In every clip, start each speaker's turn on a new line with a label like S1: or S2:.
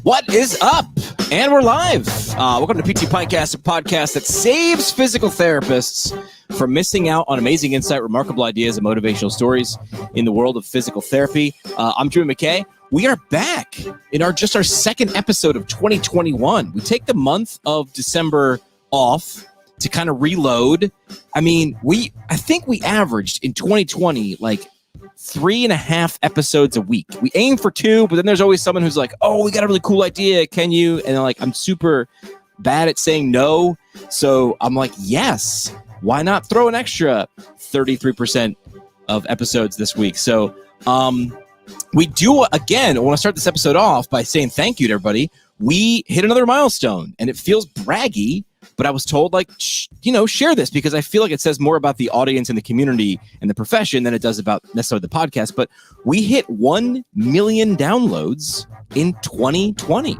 S1: What is up? And we're live. Welcome to PT Podcast, a podcast that saves physical therapists from missing out on amazing insight, remarkable ideas, and motivational stories in the world of physical therapy. I'm Drew McKay. We are back in our second episode of 2021. We take the month of December off to kind of reload. I mean, I think we averaged in 2020 like 3.5 episodes a week. We aim for 2, but then there's always someone who's like, oh, we got a really cool idea. Can you? And like, I'm super bad at saying no. So I'm like, yes, why not throw an extra 33% of episodes this week? So we do, again, I want to start this episode off by saying thank you to everybody. We hit another milestone and it feels braggy, but I was told, like, share this because I feel like it says more about the audience and the community and the profession than it does about necessarily the podcast. But we hit 1 million downloads in 2020.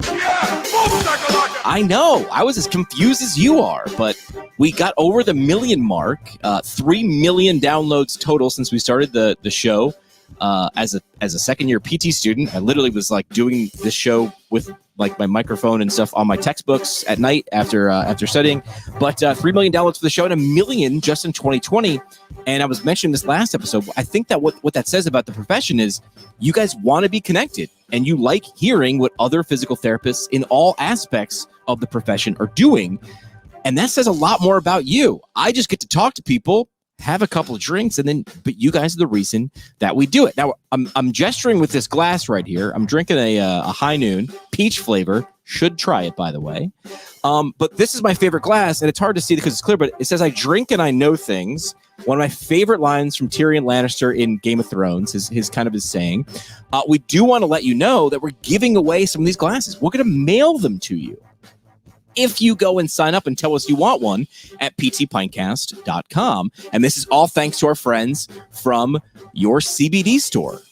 S1: I know. I was as confused as you are, but we got over the million mark. 3 million downloads total since we started the show. As a second-year PT student, I literally was like doing this show with like my microphone and stuff on my textbooks at night after studying. But 3 million downloads for the show and 1 million just in 2020. And I was mentioning this last episode. I think that what that says about the profession is you guys want to be connected and you like hearing what other physical therapists in all aspects of the profession are doing. And that says a lot more about you. I just get to talk to people, have a couple of drinks, but you guys are the reason that we do it. Now, I'm gesturing with this glass right here. I'm drinking a High Noon peach flavor. Should try it, by the way. But this is my favorite glass, and it's hard to see because it's clear, but it says, I drink and I know things. One of my favorite lines from Tyrion Lannister in Game of Thrones, his saying. We do want to let you know that we're giving away some of these glasses. We're going to mail them to you if you go and sign up and tell us you want one at ptpintcast.com. And this is all thanks to our friends from your CBD store,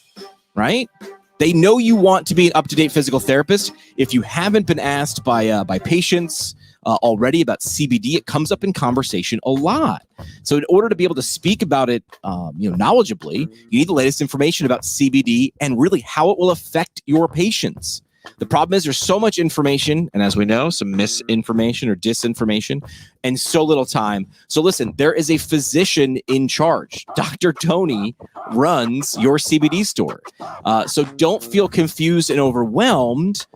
S1: right? They know you want to be an up-to-date physical therapist. If you haven't been asked by patients already about CBD, it comes up in conversation a lot. So in order to be able to speak about it knowledgeably, you need the latest information about CBD and really how it will affect your patients. The problem is there's so much information, and as we know, some misinformation or disinformation, and so little time. So listen, there is a physician in charge. Dr. Tony runs your CBD store. So don't feel confused and overwhelmed.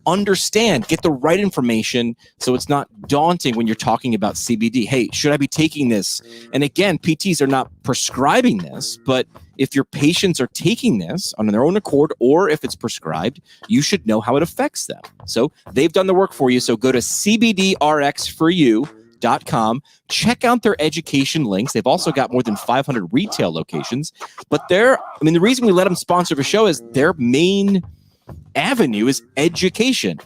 S1: Understand, get the right information so it's not daunting when you're talking about CBD. Hey, should I be taking this? And again, PTs are not prescribing this, but if your patients are taking this on their own accord or if it's prescribed, you should know how it affects them. So they've done the work for you. So go to cbdrxforyou.com. Check out their education links. They've also got more than 500 retail locations. But the reason we let them sponsor the show is their main avenue is education.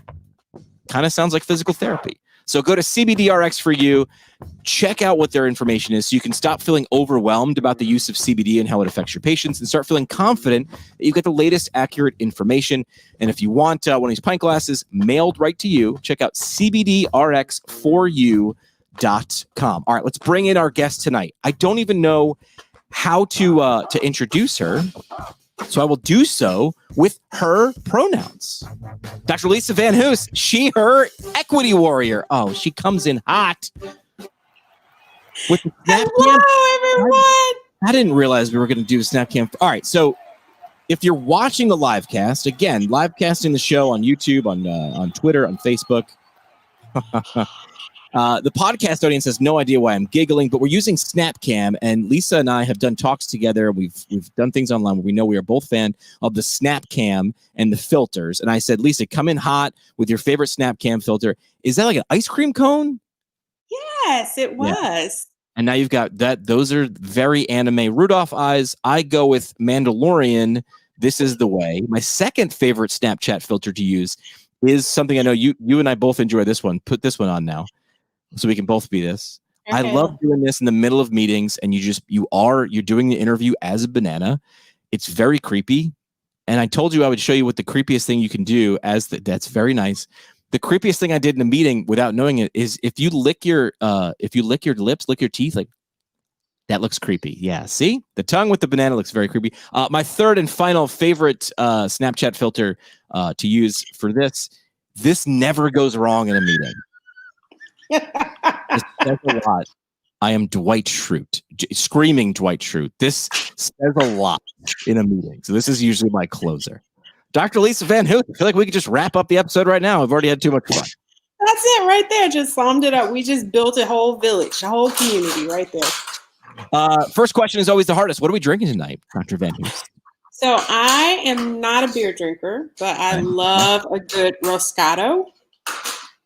S1: Kind of sounds like physical therapy. So go to CBDRX for you, check out what their information is so you can stop feeling overwhelmed about the use of CBD and how it affects your patients and start feeling confident that you get the latest accurate information. And if you want one of these pint glasses mailed right to you, check out CBDRX4U.com. All right, let's bring in our guest tonight. I don't even know how to introduce her. So I will do so with her pronouns. Dr. Lisa VanHoose, she, her, equity warrior. Oh, she comes in hot. With the
S2: Hello, everyone.
S1: I didn't realize we were going to do a Snapcam. All right, so if you're watching the live cast, again, live casting the show on YouTube, on Twitter, on Facebook. The podcast audience has no idea why I'm giggling, but we're using Snapcam, and Lisa and I have done talks together. We've done things online where we know we are both fan of the Snapcam and the filters. And I said, Lisa, come in hot with your favorite Snapcam filter. Is that like an ice cream cone?
S2: Yes, it was.
S1: Yeah. And now you've got that. Those are very anime Rudolph eyes. I go with Mandalorian. This is the way. My second favorite Snapchat filter to use is something I know you and I both enjoy. This one. Put this one on now, so we can both be this. Okay. I love doing this in the middle of meetings, and you're doing the interview as a banana. It's very creepy, and I told you I would show you what the creepiest thing you can do. That's very nice. The creepiest thing I did in a meeting without knowing it is if you lick your lips, lick your teeth, like that looks creepy. Yeah, see? The tongue with the banana looks very creepy. My third and final favorite Snapchat filter to use for this This never goes wrong in a meeting. This says a lot. I am Dwight Schrute, screaming Dwight Schrute. This says a lot in a meeting. So this is usually my closer. Dr. Lisa VanHoose, I feel like we could just wrap up the episode right now. I've already had too much fun.
S2: That's it right there. Just summed it up. We just built a whole village, a whole community right there.
S1: First question is always the hardest. What are we drinking tonight, Dr. VanHoose?
S2: So I am not a beer drinker, but I love a good Roscato.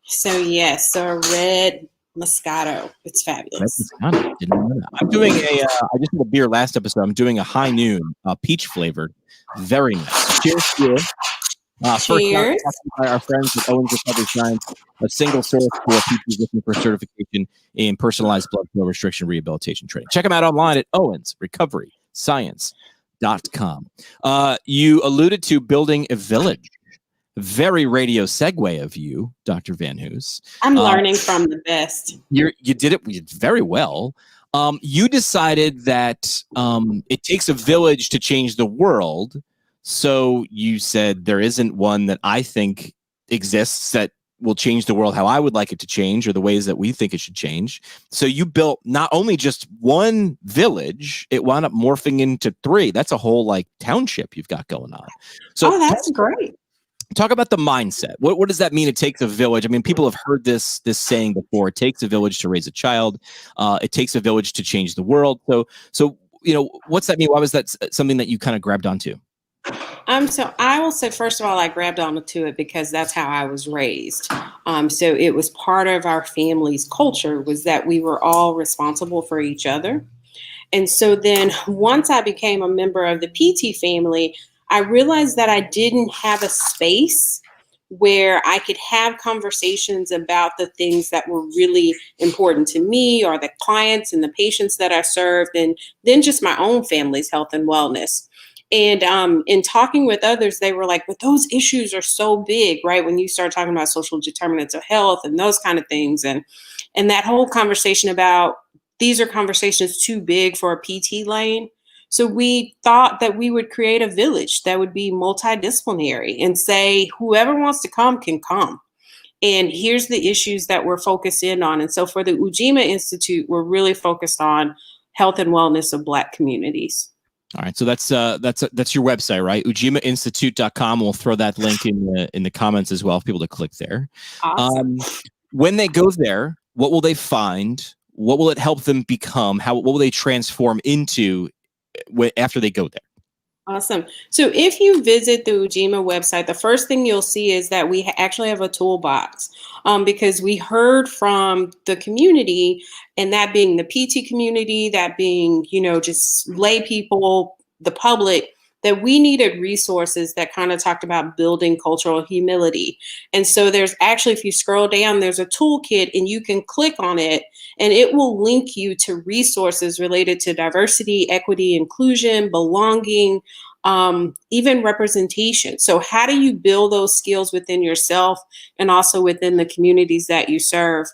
S2: So yes, so a red Moscato. It's fabulous.
S1: I'm doing I just did a beer last episode. I'm doing a high noon, peach flavored. Very nice. Cheers to you.
S2: Cheers.
S1: First, our friends at Owens Recovery Science, a single source for PTs looking for certification in personalized blood flow restriction rehabilitation training. Check them out online at owensrecoveryscience.com. You alluded to building a village. Very radio segue of you, Dr. VanHoose.
S2: I'm learning from the best.
S1: You did it very well. You decided that it takes a village to change the world. So you said there isn't one that I think exists that will change the world how I would like it to change or the ways that we think it should change. So you built not only just one village, it wound up morphing into 3. That's a whole township you've got going on. So
S2: that's great.
S1: Talk about the mindset. What does that mean? It takes a village. I mean, people have heard this saying before. It takes a village to raise a child. It takes a village to change the world. So what's that mean? Why was that something that you kind of grabbed onto?
S2: So I will say, first of all, I grabbed onto it because that's how I was raised. So it was part of our family's culture was that we were all responsible for each other. And so then once I became a member of the PT family, I realized that I didn't have a space where I could have conversations about the things that were really important to me or the clients and the patients that I served, and then just my own family's health and wellness. And in talking with others, they were like, but those issues are so big, right? When you start talking about social determinants of health and those kind of things. And that whole conversation about these are conversations too big for a PT lane. So we thought that we would create a village that would be multidisciplinary and say, whoever wants to come can come. And here's the issues that we're focused in on. And so for the Ujima Institute, we're really focused on health and wellness of Black communities.
S1: All right. So that's your website, right? UjimaInstitute.com. We'll throw that link in the comments as well for people to click there.
S2: Awesome.
S1: When they go there, what will they find? What will it help them become? What will they transform into after they go there?
S2: Awesome. So if you visit the Ujima website, the first thing you'll see is that we actually have a toolbox because we heard from the community, and that being the PT community, that being, just lay people, the public, that we needed resources that kind of talked about building cultural humility. And so there's actually, if you scroll down, there's a toolkit and you can click on it and it will link you to resources related to diversity, equity, inclusion, belonging, even representation. So how do you build those skills within yourself and also within the communities that you serve?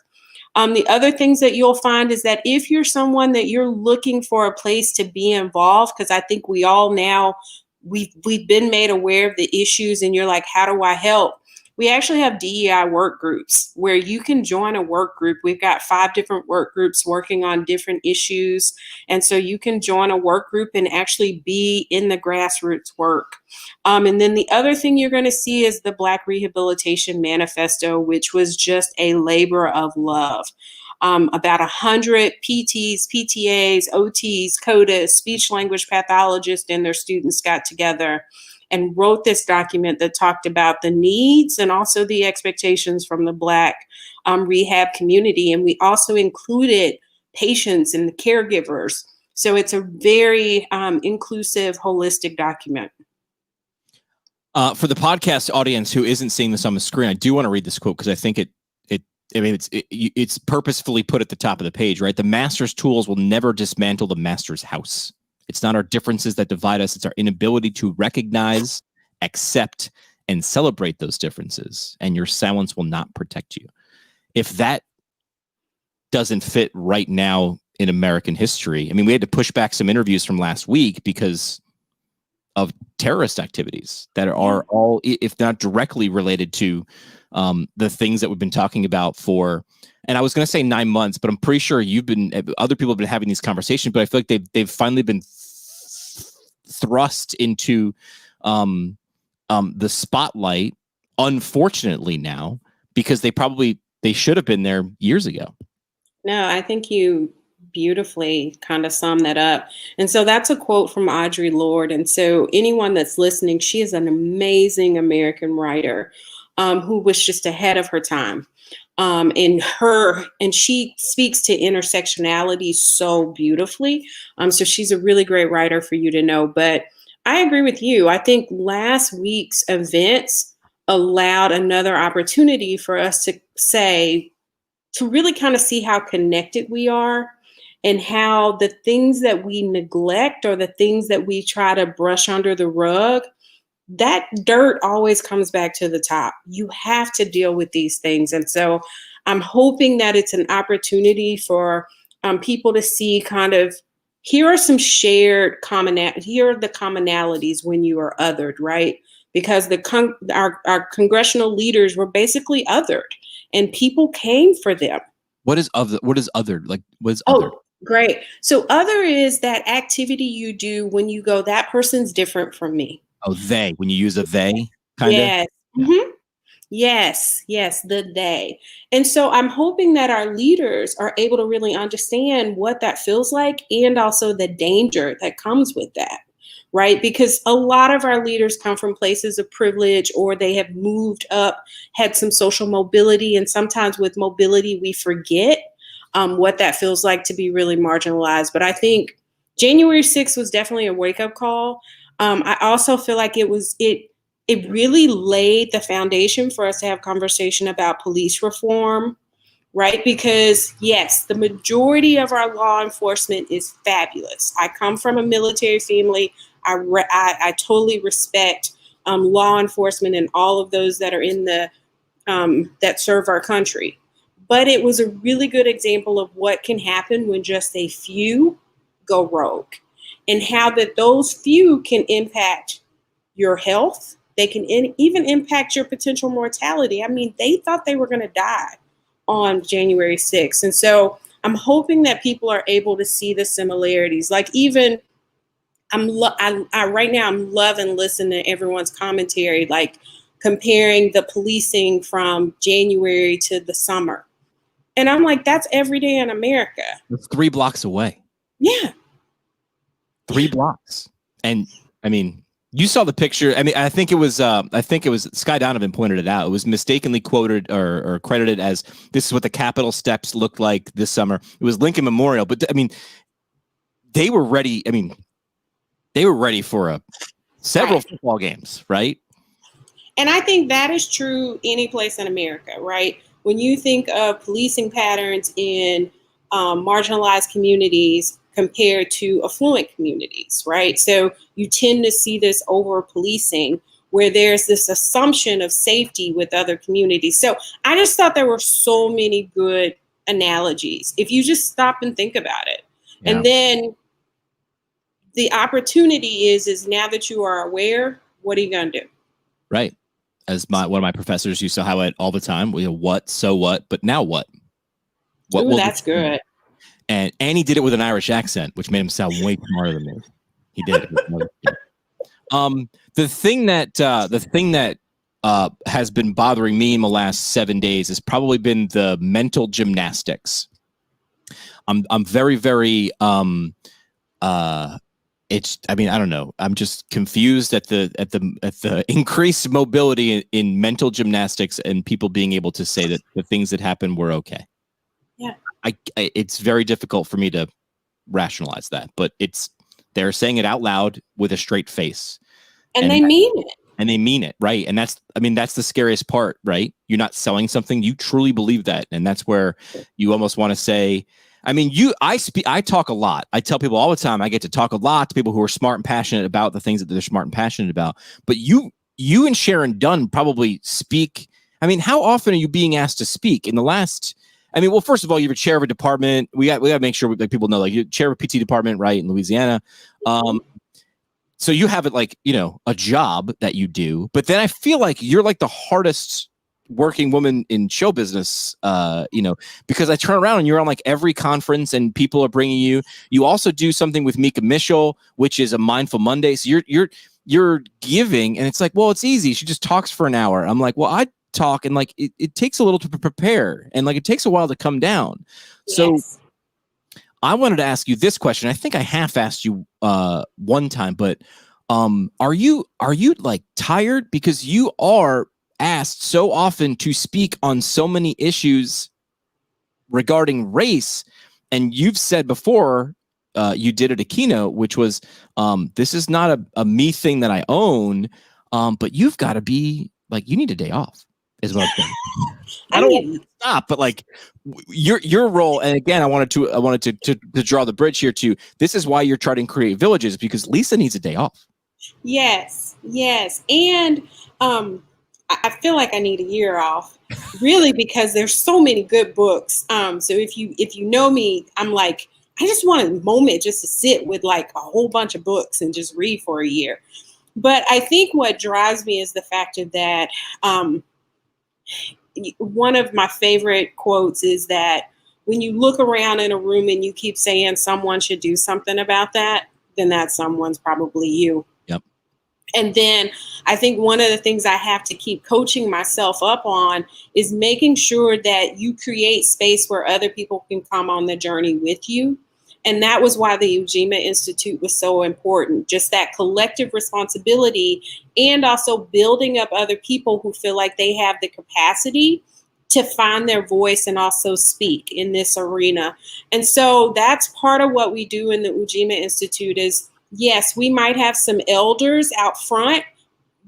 S2: The other things that you'll find is that if you're someone that you're looking for a place to be involved, because I think we all now, we've been made aware of the issues and you're like, how do I help? We actually have DEI work groups where you can join a work group. We've got 5 different work groups working on different issues. And so you can join a work group and actually be in the grassroots work. And then the other thing you're going to see is the Black Rehabilitation Manifesto, which was just a labor of love. About 100 PTs, PTAs, OTs, CODAs, speech language pathologists, and their students got together and wrote this document that talked about the needs and also the expectations from the Black rehab community. And we also included patients and the caregivers. So it's a very inclusive, holistic document.
S1: For the podcast audience who isn't seeing this on the screen, I do want to read this quote because I think it's purposefully put at the top of the page, right? The master's tools will never dismantle the master's house. It's not our differences that divide us. It's our inability to recognize, accept, and celebrate those differences. And your silence will not protect you. If that doesn't fit right now in American history, I mean, we had to push back some interviews from last week because terrorist activities that are all, if not directly related to the things that we've been talking about for, and I was going to say 9 months, but I'm pretty sure other people have been having these conversations, but I feel like they've finally been thrust into the spotlight, unfortunately now, because they should have been there years ago.
S2: No, I think you beautifully kind of sum that up. And so that's a quote from Audre Lorde. And so anyone that's listening, she is an amazing American writer who was just ahead of her time. And she speaks to intersectionality so beautifully. So she's a really great writer for you to know. But I agree with you. I think last week's events allowed another opportunity for us to really kind of see how connected we are, and how the things that we neglect or the things that we try to brush under the rug, that dirt always comes back to the top. You have to deal with these things. And so I'm hoping that it's an opportunity for people to see kind of, here are some shared here are the commonalities when you are othered, right? Because our congressional leaders were basically othered, and people came for them.
S1: What is othered? Like, what is othered?
S2: Oh, great. So other is that activity you do when you go, that person's different from me.
S1: Oh, they, when you use a they, kind of?
S2: Yes. Yeah. Mm-hmm. Yes, the they. And so I'm hoping that our leaders are able to really understand what that feels like, and also the danger that comes with that, right? Because a lot of our leaders come from places of privilege, or they have moved up, had some social mobility. And sometimes with mobility, we forget what that feels like to be really marginalized. But I think January 6th was definitely a wake-up call. I also feel like it really laid the foundation for us to have conversation about police reform, right? Because yes, the majority of our law enforcement is fabulous. I come from a military family. I totally respect law enforcement and all of those that are in that serve our country. But it was a really good example of what can happen when just a few go rogue, and how that those few can impact your health. They can even impact your potential mortality. I mean, they thought they were going to die on January 6th. And so I'm hoping that people are able to see the similarities. Like, even right now I'm loving listening to everyone's commentary, like comparing the policing from January to the summer. And I'm like, that's every day in America.
S1: It's 3 blocks away.
S2: Yeah.
S1: 3 blocks. And I mean, you saw the picture. I mean, I think it was Sky Donovan pointed it out. It was mistakenly quoted or credited as, this is what the Capitol steps looked like this summer. It was Lincoln Memorial. But I mean, they were ready. I mean, they were ready for several football games, right?
S2: And I think that is true any place in America, right? When you think of policing patterns in marginalized communities compared to affluent communities, right? So you tend to see this over policing, where there's this assumption of safety with other communities. So I just thought there were so many good analogies if you just stop and think about it. Yeah. And then the opportunity is now that you are aware, what are you going to do?
S1: Right. As one of my professors used to highlight all the time, what, so what, but now what?
S2: Ooh, that's good.
S1: And he did it with an Irish accent, which made him sound way smarter than me. He did. The thing that has been bothering me in the last 7 days has probably been the mental gymnastics. I'm very, very I mean, I don't know. I'm just confused at the increased mobility in mental gymnastics, and people being able to say that the things that happened were okay.
S2: Yeah.
S1: It's very difficult for me to rationalize that, but they're saying it out loud with a straight face.
S2: And they mean it.
S1: And they mean it, right? And that's the scariest part, right? You're not selling something. You truly believe that. And that's where you almost want to say, I mean, I talk a lot. I tell people all the time, I get to talk a lot to people who are smart and passionate about the things that they're smart and passionate about. But you and Sharon Dunn probably speak. I mean, how often are you being asked to speak in the last? I mean, well, first of all, you're a chair of a department. We got to make sure people know, like, you're chair of a PT department, right, in Louisiana. so you have it like, a job that you do, but then I feel like you're like the hardest working woman in show business, because I turn around and you're on like every conference and people are bringing you. You also do something with Mika Mitchell, which is a Mindful Monday. So you're giving, and it's like, well, it's easy. She just talks for an hour. I'm like, well, I talk, and like it takes a little to prepare, and like it takes a while to come down.
S2: Yes.
S1: So I wanted to ask you this question. I think I half asked you one time, but are you like tired, because you are asked so often to speak on so many issues regarding race, and you've said before, you did at a keynote, which was, this is not a me thing that I own, but you've got to be like, you need a day off, is what I'm saying. I don't want to stop, but like your role, and again, I wanted to draw the bridge here to, this is why you're trying to create villages, because Lisa needs a day off.
S2: Yes, and I feel like I need a year off, really, because there's so many good books. So if you know me, I'm like, I just want a moment just to sit with like a whole bunch of books and just read for a year. But I think what drives me is the fact of that. One of my favorite quotes is that when you look around in a room and you keep saying someone should do something about that, then that someone's probably you.
S1: Yep.
S2: And then I think one of the things I have to keep coaching myself up on is making sure that you create space where other people can come on the journey with you. And that was why the Ujima Institute was so important, just that collective responsibility, and also building up other people who feel like they have the capacity to find their voice and also speak in this arena. And so that's part of what we do in the Ujima Institute is, yes, we might have some elders out front,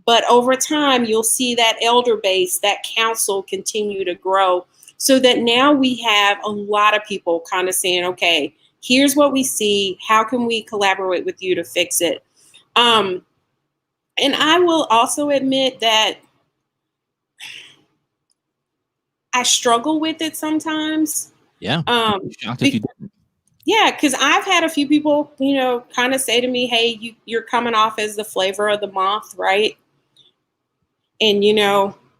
S2: but over time, you'll see that elder base, that council continue to grow, so that now we have a lot of people kind of saying, okay, here's what we see. How can we collaborate with you to fix it? And I will also admit that I struggle with it sometimes.
S1: Yeah. Shocked if you didn't.
S2: Yeah, because I've had a few people, kind of say to me, hey, you're coming off as the flavor of the month, right? And,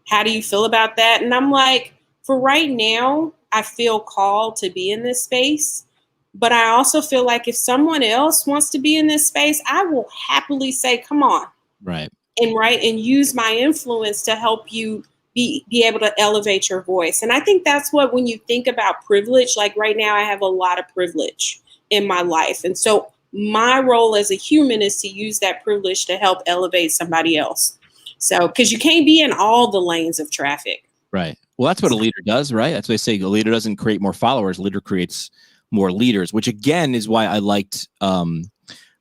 S2: how do you feel about that? And I'm like, for right now, I feel called to be in this space. But I also feel like if someone else wants to be in this space, I will happily say, come on.
S1: Right.
S2: And use my influence to help you be able to elevate your voice. And I think that's what, when you think about privilege, like right now, I have a lot of privilege in my life. And so my role as a human is to use that privilege to help elevate somebody else. So, because you can't be in all the lanes of traffic.
S1: Right. Well, that's what a leader does, right? That's what they say. A leader doesn't create more followers. A leader creates more leaders, which again is why I liked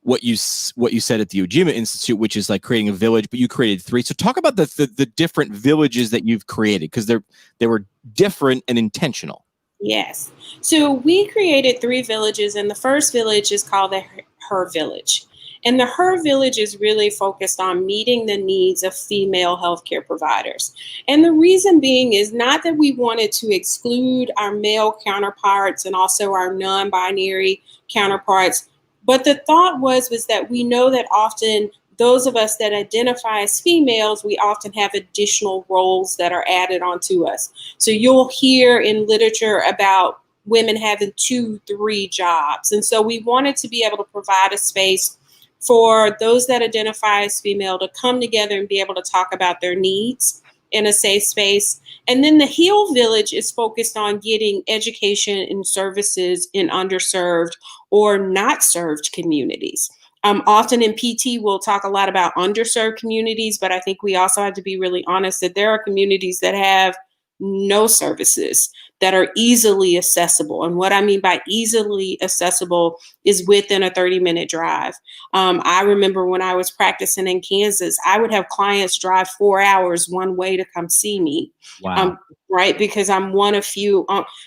S1: what you said at the Ujima Institute, which is like creating a village, but you created 3. So talk about the different villages that you've created, because they were different and intentional.
S2: Yes. So we created 3 villages, and the first village is called the Her Village. And the Her Village is really focused on meeting the needs of female healthcare providers. And the reason being is not that we wanted to exclude our male counterparts and also our non-binary counterparts, but the thought was that we know that often those of us that identify as females, we often have additional roles that are added onto us. So you'll hear in literature about women having 2, 3 jobs. And so we wanted to be able to provide a space for those that identify as female to come together and be able to talk about their needs in a safe space. And then the Heal Village is focused on getting education and services in underserved or not served communities. Often in PT, we'll talk a lot about underserved communities, but I think we also have to be really honest that there are communities that have no services that are easily accessible. And what I mean by easily accessible is within a 30-minute drive. I remember when I was practicing in Kansas, I would have clients drive 4 hours one way to come see me.
S1: Wow.
S2: Right? Because I'm one of few,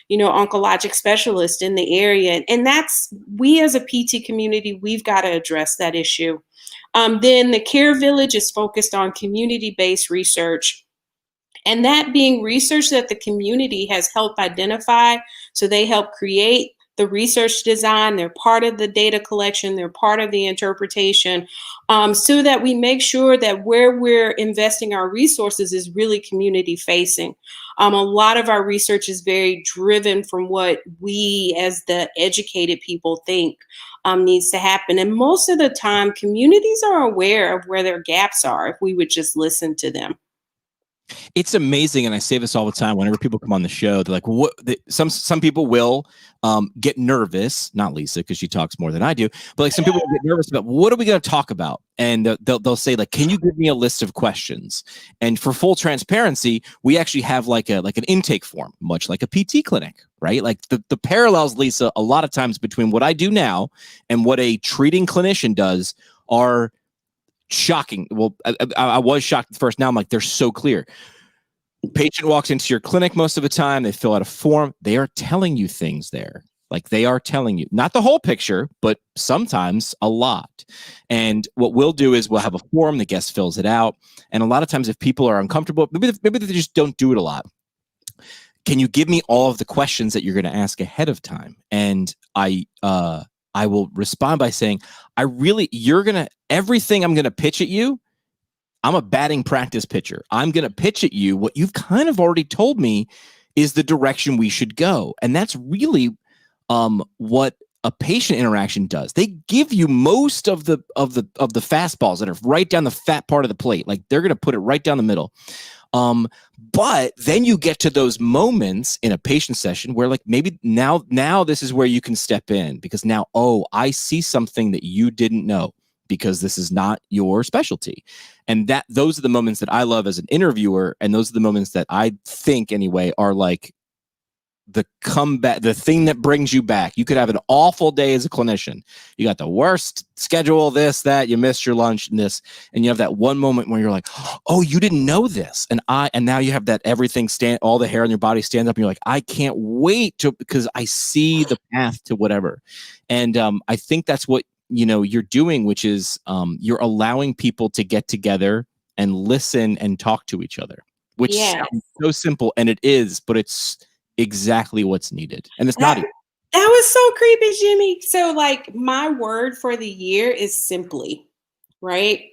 S2: oncologic specialists in the area. And that's, we as a PT community, we've got to address that issue. Then the Care Village is focused on community-based research, and that being research that the community has helped identify. So they help create the research design, they're part of the data collection, they're part of the interpretation, so that we make sure that where we're investing our resources is really community facing. A lot of our research is very driven from what we as the educated people think needs to happen. And most of the time, communities are aware of where their gaps are if we would just listen to them.
S1: It's amazing, and I say this all the time whenever people come on the show. They're like, "What?" Some people will get nervous. Not Lisa, because she talks more than I do. But like some people will get nervous about what are we going to talk about, and they'll say like, "Can you give me a list of questions?" And for full transparency, we actually have like an intake form, much like a PT clinic, right? Like the parallels, Lisa, a lot of times between what I do now and what a treating clinician does are shocking. Well, I was shocked at first. Now I'm like, they're so clear. Patient walks into your clinic most of the time. They fill out a form. They are telling you things there. Like they are telling you, not the whole picture, but sometimes a lot. And what we'll do is we'll have a form. The guest fills it out. And a lot of times if people are uncomfortable, maybe they just don't do it a lot. Can you give me all of the questions that you're going to ask ahead of time? And I will respond by saying, everything I'm going to pitch at you, I'm a batting practice pitcher. I'm going to pitch at you what you've kind of already told me is the direction we should go. And that's really what a patient interaction does. They give you most of the fastballs that are right down the fat part of the plate. Like they're going to put it right down the middle. But then you get to those moments in a patient session where like maybe now this is where you can step in because now, I see something that you didn't know because this is not your specialty. And those are the moments that I love as an interviewer. And those are the moments that I think anyway are like the comeback, the thing that brings you back. You could have an awful day as a clinician. You got the worst schedule, this, that, you missed your lunch and this, and you have that one moment where you're like, oh, you didn't know this. And now you have that everything all the hair on your body stands up and you're like, I can't wait because I see the path to whatever. And I think that's what, you're doing, which is you're allowing people to get together and listen and talk to each other, which sounds so simple, and it is, but it's exactly what's needed. And it's not.
S2: That was so creepy, Jimmy. So like my word for the year is simply, right?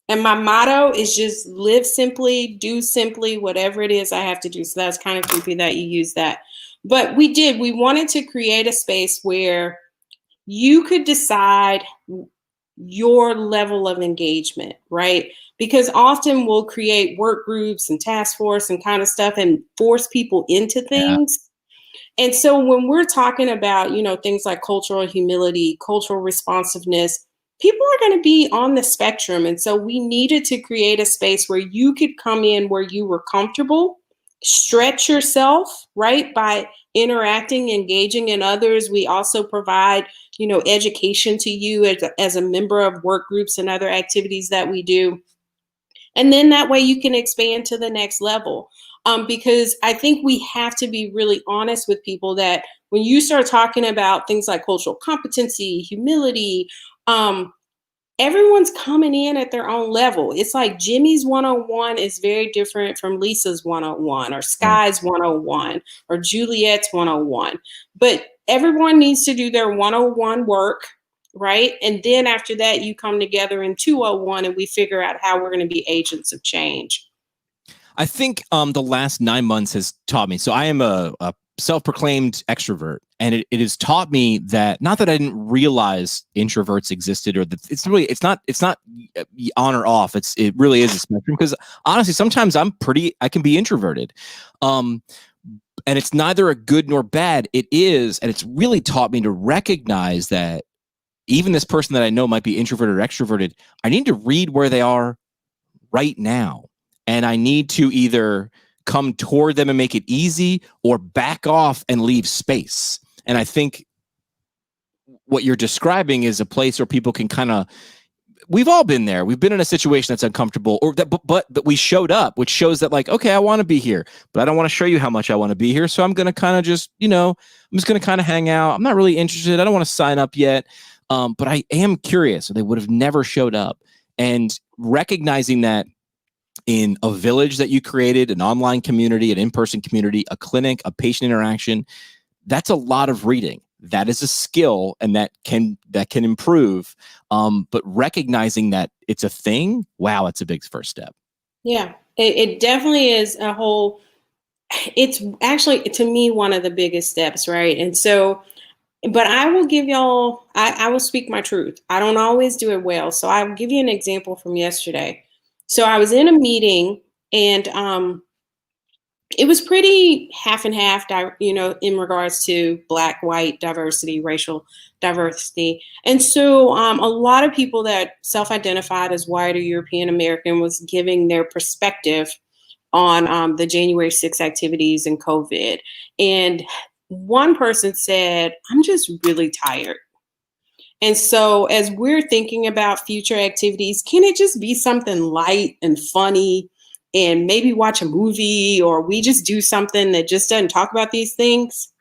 S2: And my motto is just live simply, do simply, whatever it is I have to do. So that's kind of creepy that you use that. But we wanted to create a space where you could decide your level of engagement, right? Because often we'll create work groups and task force and kind of stuff and force people into things. Yeah. And so when we're talking about, things like cultural humility, cultural responsiveness, people are going to be on the spectrum. And so we needed to create a space where you could come in where you were comfortable, stretch yourself, right? By interacting, engaging in others. We also provide, education to you as a member of work groups and other activities that we do. And then that way you can expand to the next level. Because I think we have to be really honest with people that when you start talking about things like cultural competency, humility, everyone's coming in at their own level. It's like Jimmy's 101 is very different from Lisa's 101 or Sky's 101 or Juliet's 101. But everyone needs to do their 101 work, right? And then after that, you come together in 201 and we figure out how we're going to be agents of change.
S1: I think the last 9 months has taught me. So I am a self-proclaimed extrovert, and it has taught me that not that I didn't realize introverts existed, or that it's not on or off. It really is a spectrum, because honestly, sometimes I can be introverted. And it's neither a good nor bad. It is, and it's really taught me to recognize that even this person that I know might be introverted or extroverted, I need to read where they are right now. And I need to either come toward them and make it easy or back off and leave space. And I think what you're describing is a place where people can kind of, we've all been there. We've been in a situation that's uncomfortable, or that, but we showed up, which shows that like, okay, I want to be here, but I don't want to show you how much I want to be here. So I'm going to kind of just, I'm just going to kind of hang out. I'm not really interested. I don't want to sign up yet. But I am curious. So they would have never showed up. And recognizing that in a village that you created, an online community, an in-person community, a clinic, a patient interaction, that's a lot of reading. that is a skill and that can improve. But recognizing that it's a thing, wow, it's a big first step.
S2: Yeah, it definitely is it's actually, to me, one of the biggest steps, right? And so, but I will give y'all, I will speak my truth. I don't always do it well. So I'll give you an example from yesterday. So I was in a meeting, and it was pretty half and half, in regards to Black, white diversity, racial diversity. And so a lot of people that self-identified as white or European American was giving their perspective on the January 6th activities and COVID. And one person said, "I'm just really tired." And so as we're thinking about future activities, can it just be something light and funny, and maybe watch a movie, or we just do something that just doesn't talk about these things?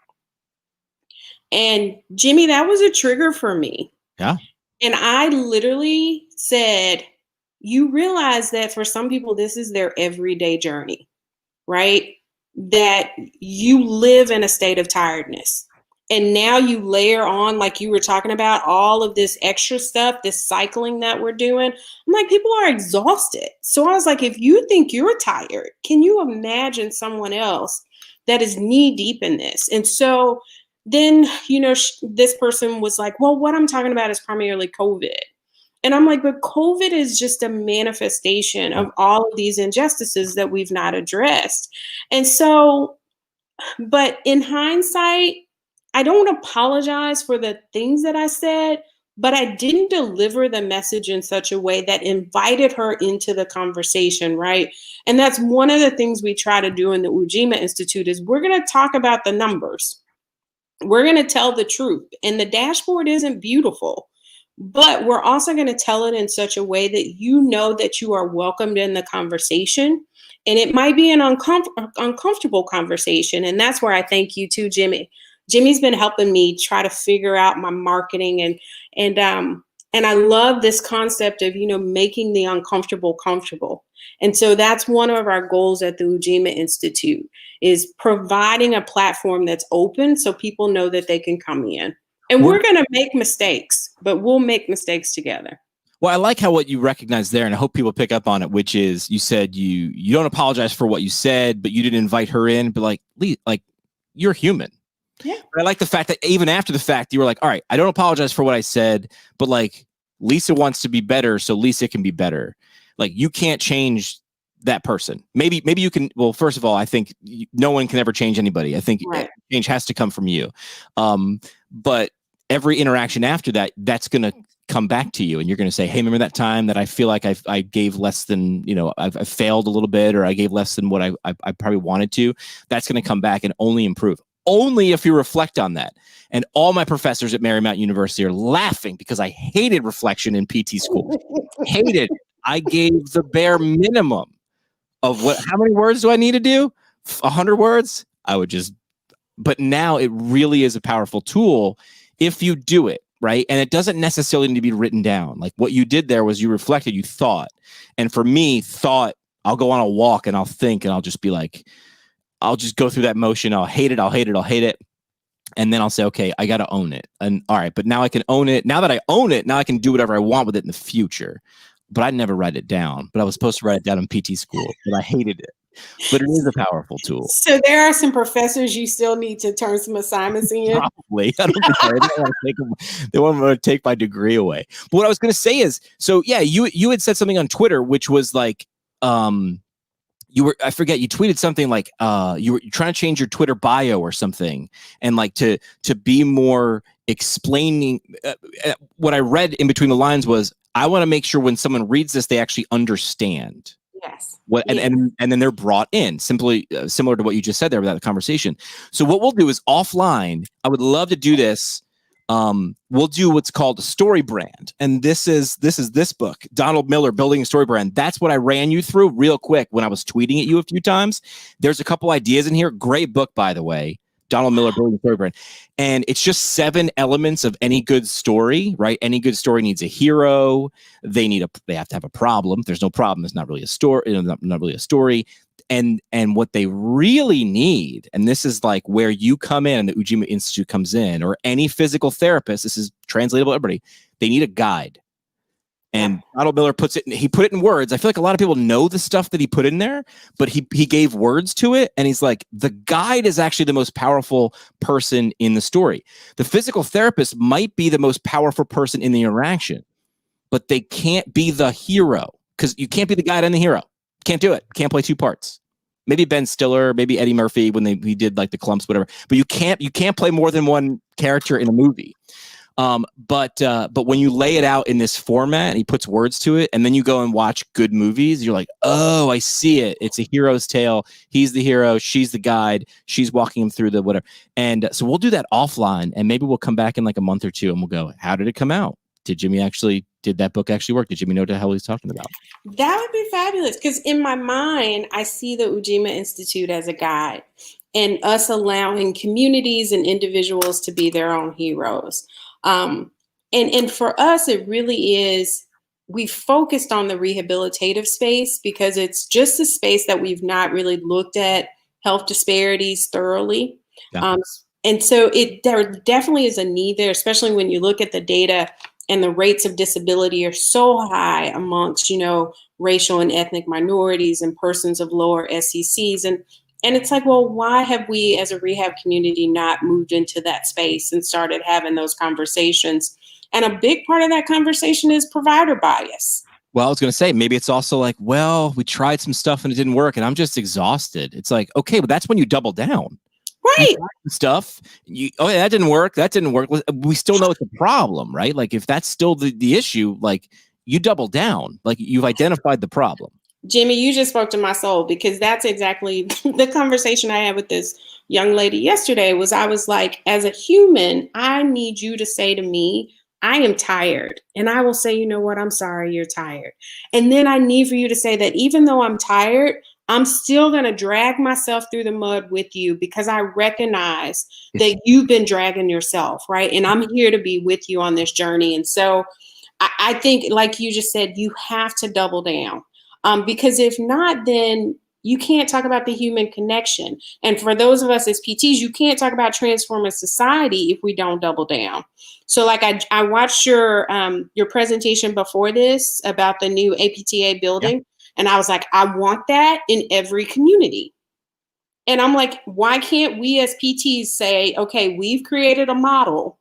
S2: And Jimmy, that was a trigger for me.
S1: Yeah.
S2: And I literally said, you realize that for some people, this is their everyday journey, right? That you live in a state of tiredness. And now you layer on, like you were talking about, all of this extra stuff, this cycling that we're doing. I'm like, people are exhausted. So I was like, if you think you're tired, can you imagine someone else that is knee deep in this? And so then, this person was like, well, what I'm talking about is primarily COVID. And I'm like, but COVID is just a manifestation of all of these injustices that we've not addressed. And so, but in hindsight, I don't apologize for the things that I said, but I didn't deliver the message in such a way that invited her into the conversation, right? And that's one of the things we try to do in the Ujima Institute is we're going to talk about the numbers. We're going to tell the truth. And the dashboard isn't beautiful, but we're also going to tell it in such a way that you know that you are welcomed in the conversation. And it might be an uncomfortable conversation. And that's where I thank you too, Jimmy. Jimmy's been helping me try to figure out my marketing, and I love this concept of, making the uncomfortable comfortable. And so that's one of our goals at the Ujima Institute, is providing a platform that's open so people know that they can come in. And we're going to make mistakes, but we'll make mistakes together.
S1: Well, I like how what you recognize there, and I hope people pick up on it, which is you said you don't apologize for what you said, but you didn't invite her in, but like you're human.
S2: Yeah.
S1: But I like the fact that even after the fact, you were like, all right, I don't apologize for what I said, but like Lisa wants to be better, so Lisa can be better. Like you can't change that person. Maybe you can. Well, first of all, I think no one can ever change anybody. I think change has to come from you. But every interaction after that, that's going to come back to you, and you're going to say, hey, remember that time that I feel like I gave less than, I've failed a little bit, or I gave less than what I probably wanted to. That's going to come back and only improve. Only if you reflect on that. And all my professors at Marymount University are laughing because I hated reflection in PT school. Hated. I gave the bare minimum of how many words do I need to do? 100 words? But now it really is a powerful tool if you do it, right? And it doesn't necessarily need to be written down. Like what you did there was you reflected, you thought. And for me, I'll go on a walk and I'll think, and I'll just be like, I'll just go through that motion. I'll hate it. And then I'll say, okay, I got to own it. And all right, but now I can own it. Now that I own it, now I can do whatever I want with it in the future. But I'd never write it down. But I was supposed to write it down in PT school, but I hated it. But it is a powerful tool.
S2: So there are some professors you still need to turn some assignments in.
S1: Probably. I don't think they want to take my degree away. But what I was going to say is, so yeah, you had said something on Twitter, which was like, I forget, you tweeted something like you were trying to change your Twitter bio or something, and like to be more explaining. What I read in between the lines was, I want to make sure when someone reads this, they actually understand.
S2: Yes.
S1: And then they're brought in, simply similar to what you just said there about the conversation. So what we'll do is offline, I would love to do this. We'll do what's called a story brand. And this is this book, Donald Miller, Building a Story Brand. That's what I ran you through real quick when I was tweeting at you a few times. There's a couple ideas in here. Great book, by the way. Donald Miller building the story brand. And it's just 7 elements of any good story, right? Any good story needs a hero. They have to have a problem. If there's no problem, it's not really a story, not really a story. And what they really need, and this is like where you come in, and the Ujima Institute comes in, or any physical therapist, this is translatable to everybody, they need a guide. And Donald Miller he put it in words. I feel like a lot of people know the stuff that he put in there, but he gave words to it. And he's like, the guide is actually the most powerful person in the story. The physical therapist might be the most powerful person in the interaction, but they can't be the hero, because you can't be the guide and the hero. Can't do it. Can't play 2 parts. Maybe Ben Stiller, maybe Eddie Murphy when he did like the Clumps, whatever. But you can't play more than one character in a movie. But when you lay it out in this format and he puts words to it, and then you go and watch good movies, you're like, oh, I see it. It's a hero's tale. He's the hero. She's the guide. She's walking him through the whatever. And so we'll do that offline, and maybe we'll come back in like a month or 2 and we'll go, how did it come out? Did that book actually work? Did Jimmy know what the hell he's talking about?
S2: That would be fabulous, because in my mind, I see the Ujima Institute as a guide, and us allowing communities and individuals to be their own heroes. And for us, it really is, we focused on the rehabilitative space because it's just a space that we've not really looked at health disparities thoroughly.
S1: Yeah.
S2: And so there definitely is a need there, especially when you look at the data, and the rates of disability are so high amongst, racial and ethnic minorities and persons of lower SECs. And it's like, well, why have we as a rehab community not moved into that space and started having those conversations? And a big part of that conversation is provider bias.
S1: Well, I was going to say, maybe it's also like, well, we tried some stuff and it didn't work and I'm just exhausted. It's like, okay, but that's when you double down.
S2: Right.
S1: Stuff. That didn't work. That didn't work. We still know it's a problem, right? Like if that's still the issue, like you double down, like you've identified the problem.
S2: Jimmy, you just spoke to my soul, because that's exactly the conversation I had with this young lady yesterday. I was like, as a human, I need you to say to me, I am tired. And I will say, you know what? I'm sorry you're tired. And then I need for you to say that even though I'm tired, I'm still going to drag myself through the mud with you, because I recognize that you've been dragging yourself, right? And I'm here to be with you on this journey. And so I think, like you just said, you have to double down. Because if not, then you can't talk about the human connection. And for those of us as PTs, you can't talk about transforming society if we don't double down. So like I watched your presentation before this about the new APTA building. Yeah. And I was like, I want that in every community. And I'm like, why can't we as PTs say, okay, we've created a model,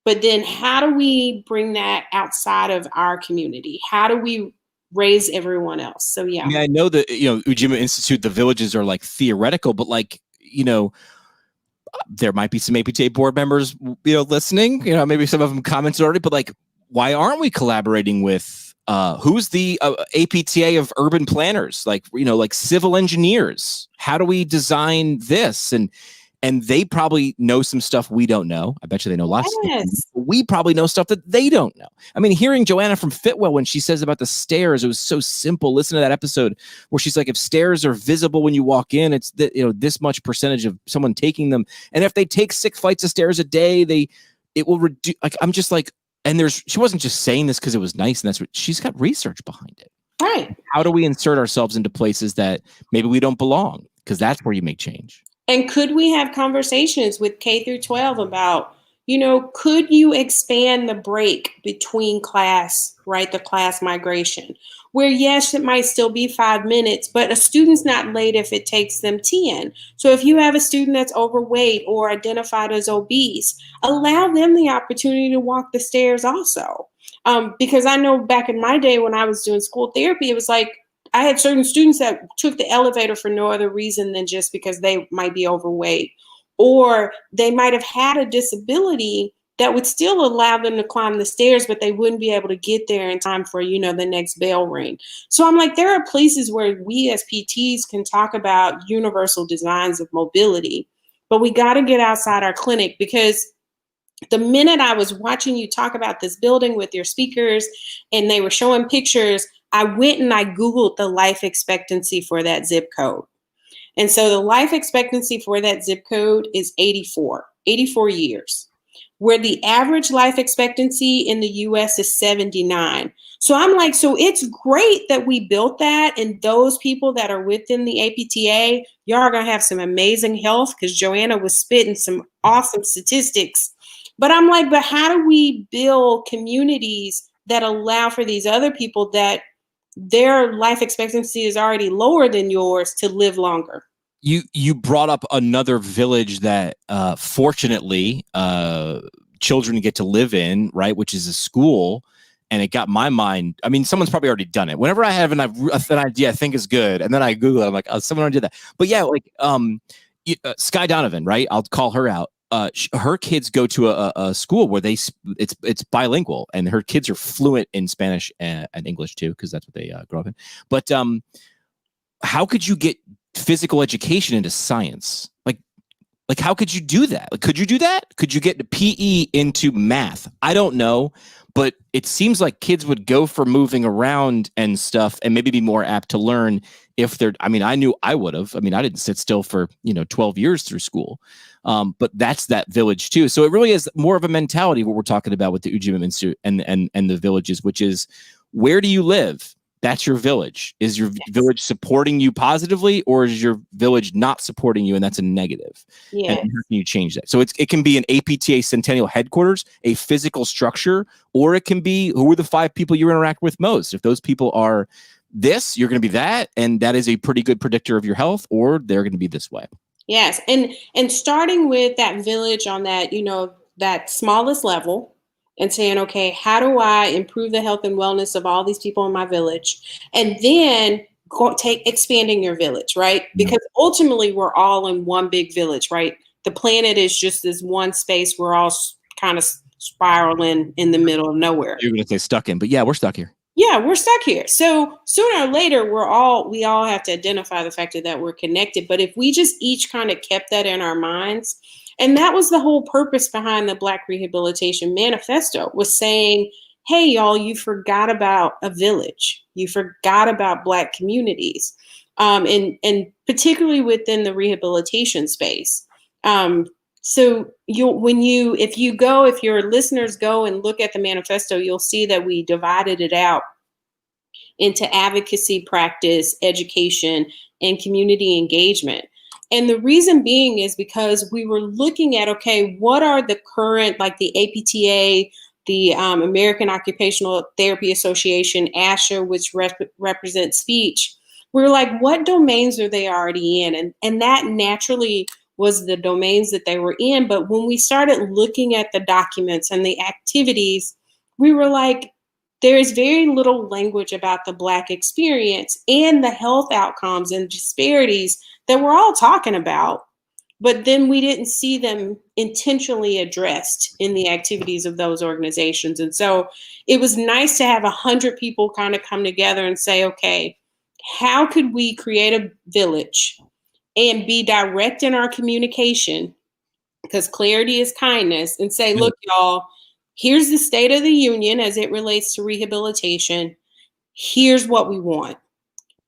S2: but then how do we bring that outside of our community? How do we raise everyone else? So yeah.
S1: I know that, Ujima Institute, the villages are like theoretical, but like, there might be some APTA board members, listening, maybe some of them commented already, but like, why aren't we collaborating with, who's the APTA of urban planners, like civil engineers? How do we design this? And they probably know some stuff we don't know. I bet you they know lots of stuff. We probably know stuff that they don't know. I mean, hearing Joanna from Fitwell, when she says about the stairs, it was so simple. Listen to that episode where she's like, if stairs are visible when you walk in, it's this much percentage of someone taking them. And if they take 6 flights of stairs a day, it will reduce. Like, I'm just like, and she wasn't just saying this because it was nice, and that's what she's got research behind it.
S2: Right.
S1: How do we insert ourselves into places that maybe we don't belong? Because that's where you make change.
S2: And could we have conversations with K through 12 about, could you expand the break between class, right? The class migration, where yes, it might still be 5 minutes, but a student's not late if it takes them 10. So if you have a student that's overweight or identified as obese, allow them the opportunity to walk the stairs also. Because I know back in my day when I was doing school therapy, it was like, I had certain students that took the elevator for no other reason than just because they might be overweight, or they might have had a disability that would still allow them to climb the stairs, but they wouldn't be able to get there in time for, the next bell ring. So I'm like, there are places where we as PTs can talk about universal designs of mobility, but we got to get outside our clinic, because the minute I was watching you talk about this building with your speakers and they were showing pictures, I went and I Googled the life expectancy for that zip code. And so the life expectancy for that zip code is 84 years, where the average life expectancy in the US is 79. So I'm like, so it's great that we built that, and those people that are within the APTA, y'all are going to have some amazing health, because Joanna was spitting some awesome statistics. But I'm like, but how do we build communities that allow for these other people that their life expectancy is already lower than yours to live longer?
S1: You brought up another village that fortunately children get to live in, right? Which is a school. And it got my mind. I mean, someone's probably already done it. Whenever I have an idea I think is good, and then I Google it, I'm like, oh, someone already did that. But yeah, like Sky Donovan, right? I'll call her out. Her kids go to a school where it's bilingual, and her kids are fluent in Spanish and English too, because that's what they grow up in. But how could you get physical education into science? Like how could you do that? Like, could you do that? Could you get the PE into math? I don't know, but it seems like kids would go for moving around and stuff, and maybe be more apt to learn if they're. I mean, I knew I would have. I mean, I didn't sit still for 12 years through school, but that's that village too. So it really is more of a mentality what we're talking about with the Ujima Institute and the villages, which is, where do you live? That's your village. Is your village supporting you positively, or is your village not supporting you, and that's a negative?
S2: Yeah.
S1: And how can you change that? So it can be an APTA Centennial headquarters, a physical structure, or it can be, who are the 5 people you interact with most? If those people are this, you're going to be that, and that is a pretty good predictor of your health, or they're going to be this way.
S2: Yes. And starting with that village on that, that smallest level, and saying, okay, how do I improve the health and wellness of all these people in my village? And then expanding your village, right? Because ultimately we're all in one big village, right? The planet is just this one space. We're all kind of spiraling in the middle of nowhere.
S1: You're going to say stuck in, but yeah, we're stuck here.
S2: Yeah, we're stuck here. So sooner or later, we all have to identify the fact that we're connected. But if we just each kind of kept that in our minds, and that was the whole purpose behind the Black Rehabilitation Manifesto, was saying, hey, y'all, you forgot about a village. You forgot about Black communities, and particularly within the rehabilitation space. So if your listeners go and look at the manifesto, you'll see that we divided it out into advocacy, practice, education, and community engagement. And the reason being is because we were looking at, okay, what are the current, like the APTA, the American Occupational Therapy Association, ASHA, which represents speech. We were like, what domains are they already in? And that naturally was the domains that they were in. But when we started looking at the documents and the activities, we were like, there is very little language about the Black experience and the health outcomes and disparities that we're all talking about, but then we didn't see them intentionally addressed in the activities of those organizations. And so it was nice to have 100 people kind of come together and say, okay, how could we create a village and be direct in our communication, because clarity is kindness, and say, look, y'all, here's the state of the union as it relates to rehabilitation. Here's what we want.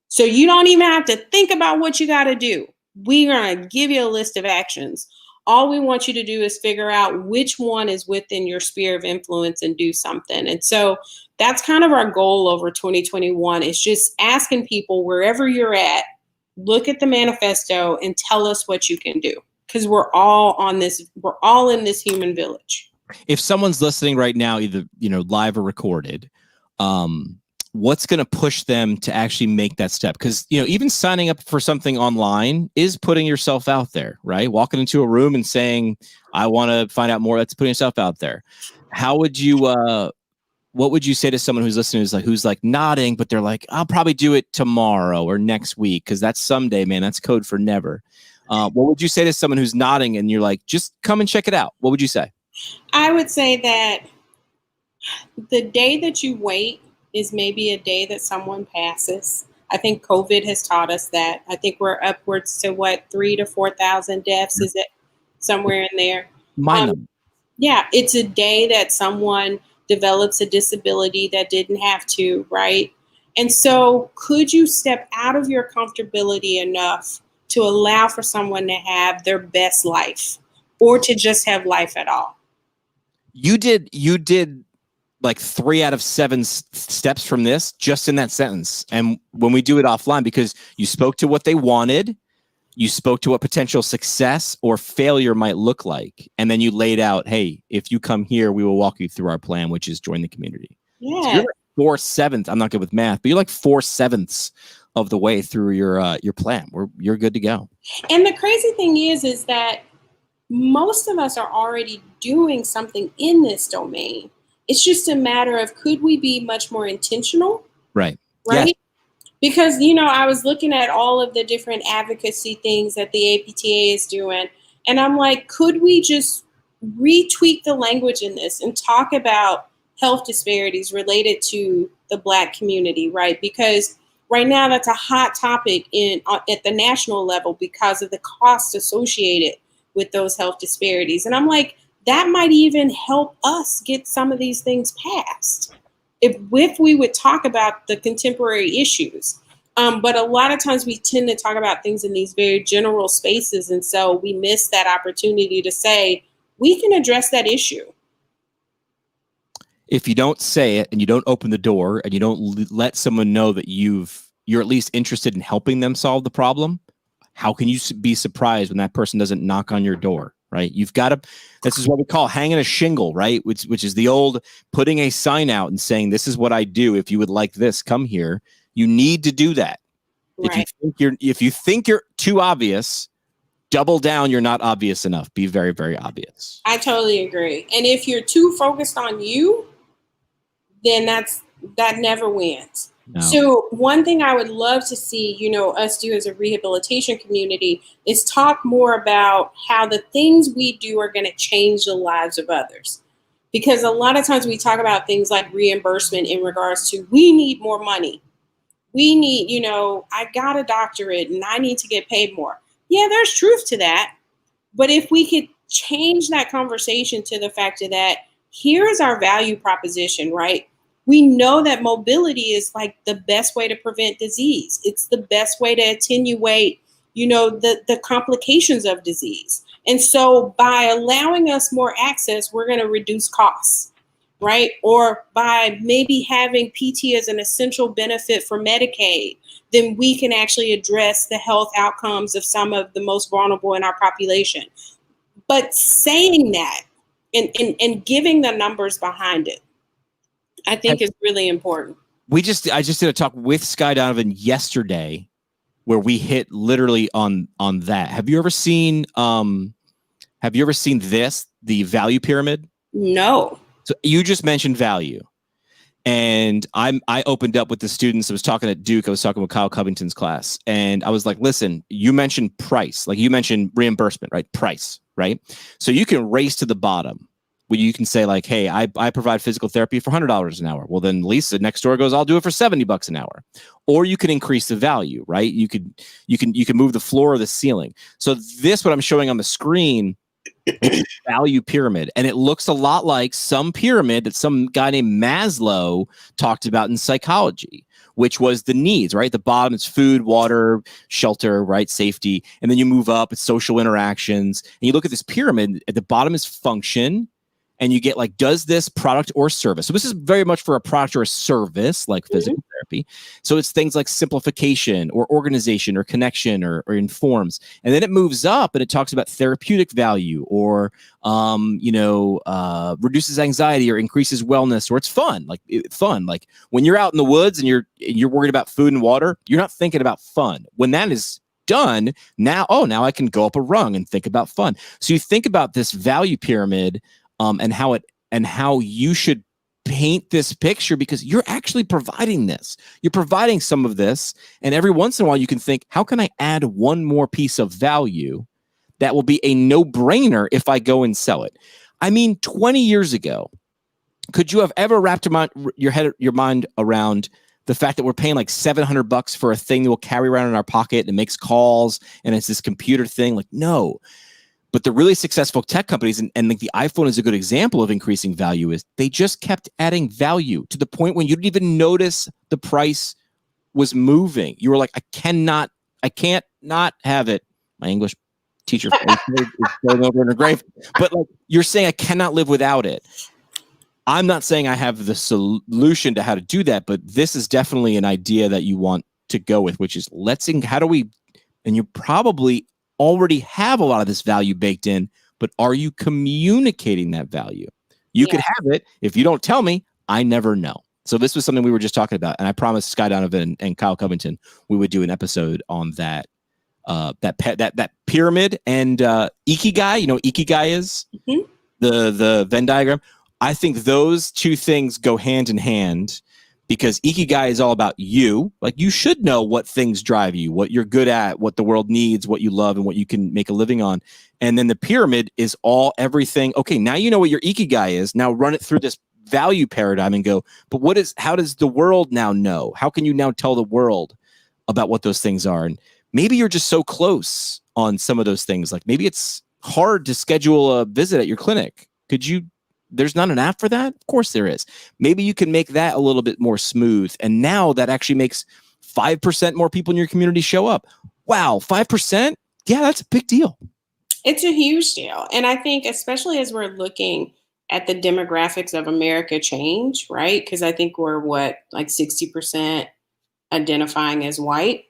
S2: So you don't even have to think about what you got to do. We're going to give you a list of actions. All we want you to do is figure out which one is within your sphere of influence and do something. And so that's kind of our goal over 2021, is just asking people, wherever you're at, look at the manifesto and tell us what you can do. Because we're all in this human village.
S1: If someone's listening right now, either live or recorded, what's going to push them to actually make that step? Because even signing up for something online is putting yourself out there, right? Walking into a room and saying, I want to find out more, that's putting yourself out there. How would you what would you say to someone who's listening, who's like nodding, but they're like, I'll probably do it tomorrow or next week, because that's someday, man, that's code for never. What would you say to someone who's nodding and you're like, just come and check it out? What would you say?
S2: I would say that the day that you wait is maybe a day that someone passes. I think COVID has taught us that. I think we're upwards to 3,000 to 4,000 deaths. Is it somewhere in there? Yeah, it's a day that someone develops a disability that didn't have to, right? And so could you step out of your comfortability enough to allow for someone to have their best life or to just have life at all.
S1: You did like 3 out of 7 steps from this just in that sentence. And when we do it offline, because you spoke to what they wanted, you spoke to what potential success or failure might look like. And then you laid out, hey, if you come here, we will walk you through our plan, which is join the community.
S2: Yeah.
S1: So you're like 4/7. I'm not good with math, but you're like 4/7 of the way through your plan. You're good to go.
S2: And the crazy thing is that most of us are already doing something in this domain. It's just a matter of, could we be much more intentional?
S1: Right.
S2: Right.
S1: Yes.
S2: Because, you know, I was looking at all of the different advocacy things that the APTA is doing. And I'm like, could we just retweak the language in this and talk about health disparities related to the Black community, right? Because right now that's a hot topic at the national level because of the costs associated with those health disparities. And I'm like, that might even help us get some of these things passed if we would talk about the contemporary issues. But a lot of times we tend to talk about things in these very general spaces. And so we miss that opportunity to say, we can address that issue.
S1: If you don't say it and you don't open the door and you don't let someone know that you're at least interested in helping them solve the problem, how can you be surprised when that person doesn't knock on your door? Right? You've got to, this is what we call hanging a shingle, right? Which is the old putting a sign out and saying, this is what I do. If you would like this, come here. You need to do that.
S2: Right.
S1: If you think you're too obvious, double down. You're not obvious enough. Be very, very obvious.
S2: I totally agree. And if you're too focused on you, then that never wins.
S1: No.
S2: So one thing I would love to see, you know, us do as a rehabilitation community is talk more about how the things we do are going to change the lives of others. Because a lot of times we talk about things like reimbursement in regards to, we need more money. We need, you know, I got a doctorate and I need to get paid more. Yeah, there's truth to that. But if we could change that conversation to the fact that here is our value proposition, right? We know that mobility is like the best way to prevent disease. It's the best way to attenuate, you know, the complications of disease. And so by allowing us more access, we're going to reduce costs, right? Or by maybe having PT as an essential benefit for Medicaid, then we can actually address the health outcomes of some of the most vulnerable in our population. But saying that and giving the numbers behind it, I think is really important.
S1: I just did a talk with Sky Donovan yesterday where we hit literally on that. Have you ever seen this, the value pyramid?
S2: No.
S1: So you just mentioned value. And I opened up with the students. I was talking at Duke. I was talking with Kyle Covington's class. And I was like, listen, you mentioned price. Like you mentioned reimbursement, right? Price, right? So you can race to the bottom. Where you can say like, hey, I provide physical therapy for $100 an hour. Well, then Lisa next door goes, I'll do it for $70 an hour. Or you can increase the value, right? You can move the floor or the ceiling. So this, what I'm showing on the screen, value pyramid, and it looks a lot like some pyramid that some guy named Maslow talked about in psychology, which was the needs, right? The bottom is food, water, shelter, right? Safety. And then you move up, it's social interactions. And you look at this pyramid, at the bottom is function. And you get like, does this product or service? So this is very much for a product or a service like physical therapy. So it's things like simplification or organization or connection or informs. And then it moves up and it talks about therapeutic value or, reduces anxiety or increases wellness, or it's fun. Like when you're out in the woods and you're worried about food and water, you're not thinking about fun. When that is done, now I can go up a rung and think about fun. So you think about this value pyramid and how you should paint this picture, because you're actually providing this. You're providing some of this, and every once in a while you can think, how can I add one more piece of value that will be a no-brainer if I go and sell it? I mean, 20 years ago, could you have ever wrapped your mind around the fact that we're paying like $700 for a thing that we'll carry around in our pocket and it makes calls and it's this computer thing? Like, no. But the really successful tech companies, and like the iPhone is a good example of increasing value, is they just kept adding value to the point when you didn't even notice the price was moving. You were like, I I can't not have it. My English teacher is going over in her grave. But like you're saying, I cannot live without it. I'm not saying I have the solution to how to do that, but this is definitely an idea that you want to go with, which is how do we, and you probably already have a lot of this value baked in, but are you communicating that value? You could have it. If you don't tell me, I never know. So this was something we were just talking about. And I promised Sky Donovan and Kyle Covington, we would do an episode on that, that pyramid and Ikigai. You know what Ikigai is? Mm-hmm. The Venn diagram. I think those two things go hand in hand because Ikigai is all about you. Like you should know what things drive you, what you're good at, what the world needs, what you love, and what you can make a living on. And then the pyramid is everything. Okay, now you know what your Ikigai is. Now run it through this value paradigm and go, but how does the world now know? How can you now tell the world about what those things are? And maybe you're just so close on some of those things. Like maybe it's hard to schedule a visit at your clinic. There's not an app for that? Of course there is. Maybe you can make that a little bit more smooth. And now that actually makes 5% more people in your community show up. Wow, 5%? Yeah, that's a big deal.
S2: It's a huge deal. And I think especially as we're looking at the demographics of America change, right? Because I think we're like 60% identifying as white.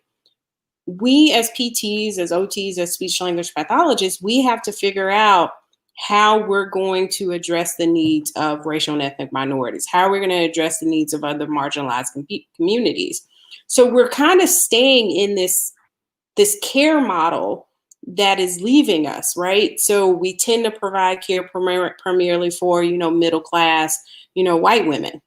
S2: We as PTs, as OTs, as speech language pathologists, we have to figure out how we're going to address the needs of racial and ethnic minorities, how we're going to address the needs of other marginalized communities. So we're kind of staying in this care model that is leaving us, right? So we tend to provide care primarily for, middle class, white women.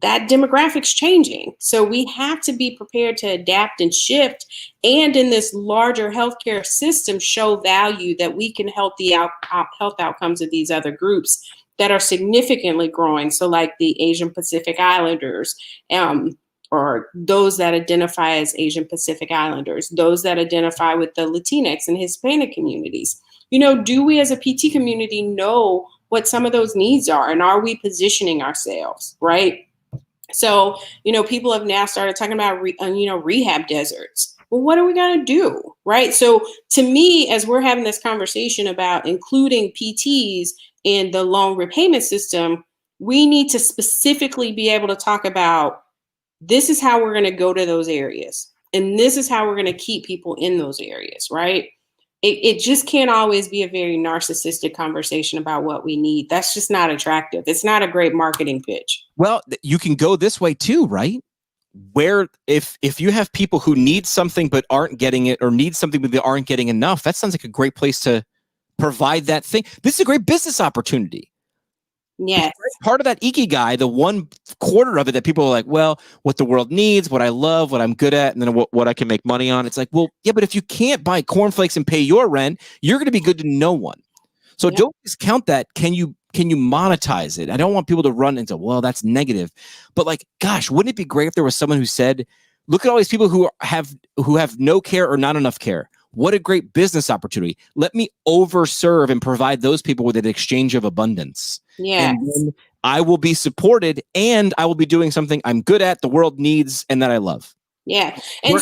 S2: That demographic's changing. So we have to be prepared to adapt and shift. And in this larger healthcare system, show value that we can help the health outcomes of these other groups that are significantly growing. So like the Asian Pacific Islanders, or those that identify as Asian Pacific Islanders, those that identify with the Latinx and Hispanic communities. Do we as a PT community know what some of those needs are, and are we positioning ourselves, right? So, people have now started talking about, rehab deserts. Well, what are we going to do, right? So to me, as we're having this conversation about including PTs in the loan repayment system, we need to specifically be able to talk about, this is how we're going to go to those areas. And this is how we're going to keep people in those areas, right? It just can't always be a very narcissistic conversation about what we need. That's just not attractive. It's not a great marketing pitch.
S1: Well, you can go this way too, right? Where if you have people who need something but aren't getting it, or need something but they aren't getting enough, that sounds like a great place to provide that thing. This is a great business opportunity.
S2: Yes.
S1: Part of that Ikigai, the 1/4 of it that people are like, well, what the world needs, what I love, what I'm good at, and then what I can make money on. It's like, well, yeah, but if you can't buy cornflakes and pay your rent, you're going to be good to no one. So don't discount that. Can you monetize it? I don't want people to run into, well, that's negative. But like, gosh, wouldn't it be great if there was someone who said, look at all these people who have no care or not enough care. What a great business opportunity. Let me overserve and provide those people with an exchange of abundance.
S2: Yeah.
S1: And then I will be supported, and I will be doing something I'm good at, the world needs, and that I love.
S2: Yeah. And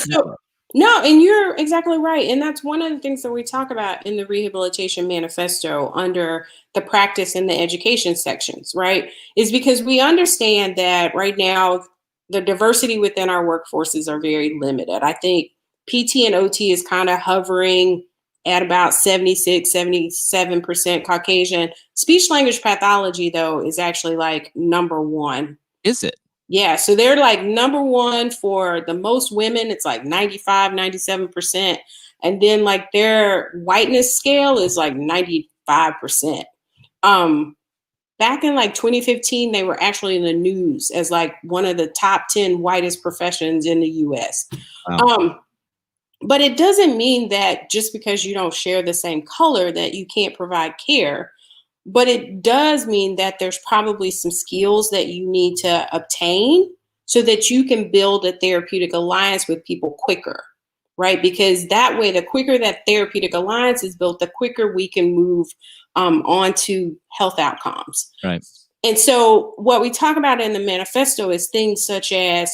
S2: and you're exactly right. And that's one of the things that we talk about in the Rehabilitation Manifesto under the practice and the education sections, right? Is because we understand that right now, the diversity within our workforces are very limited. I think PT and OT is kind of hovering at about 76, 77% Caucasian. Speech language pathology, though, is actually like number one.
S1: Is it?
S2: Yeah. So they're like number one for the most women. It's like 95, 97%. And then like their whiteness scale is like 95%. Back in like 2015, they were actually in the news as like one of the top 10 whitest professions in the US. Wow. But it doesn't mean that just because you don't share the same color that you can't provide care. But it does mean that there's probably some skills that you need to obtain so that you can build a therapeutic alliance with people quicker, right? Because that way, the quicker that therapeutic alliance is built, the quicker we can move on to health outcomes.
S1: Right.
S2: And so what we talk about in the manifesto is things such as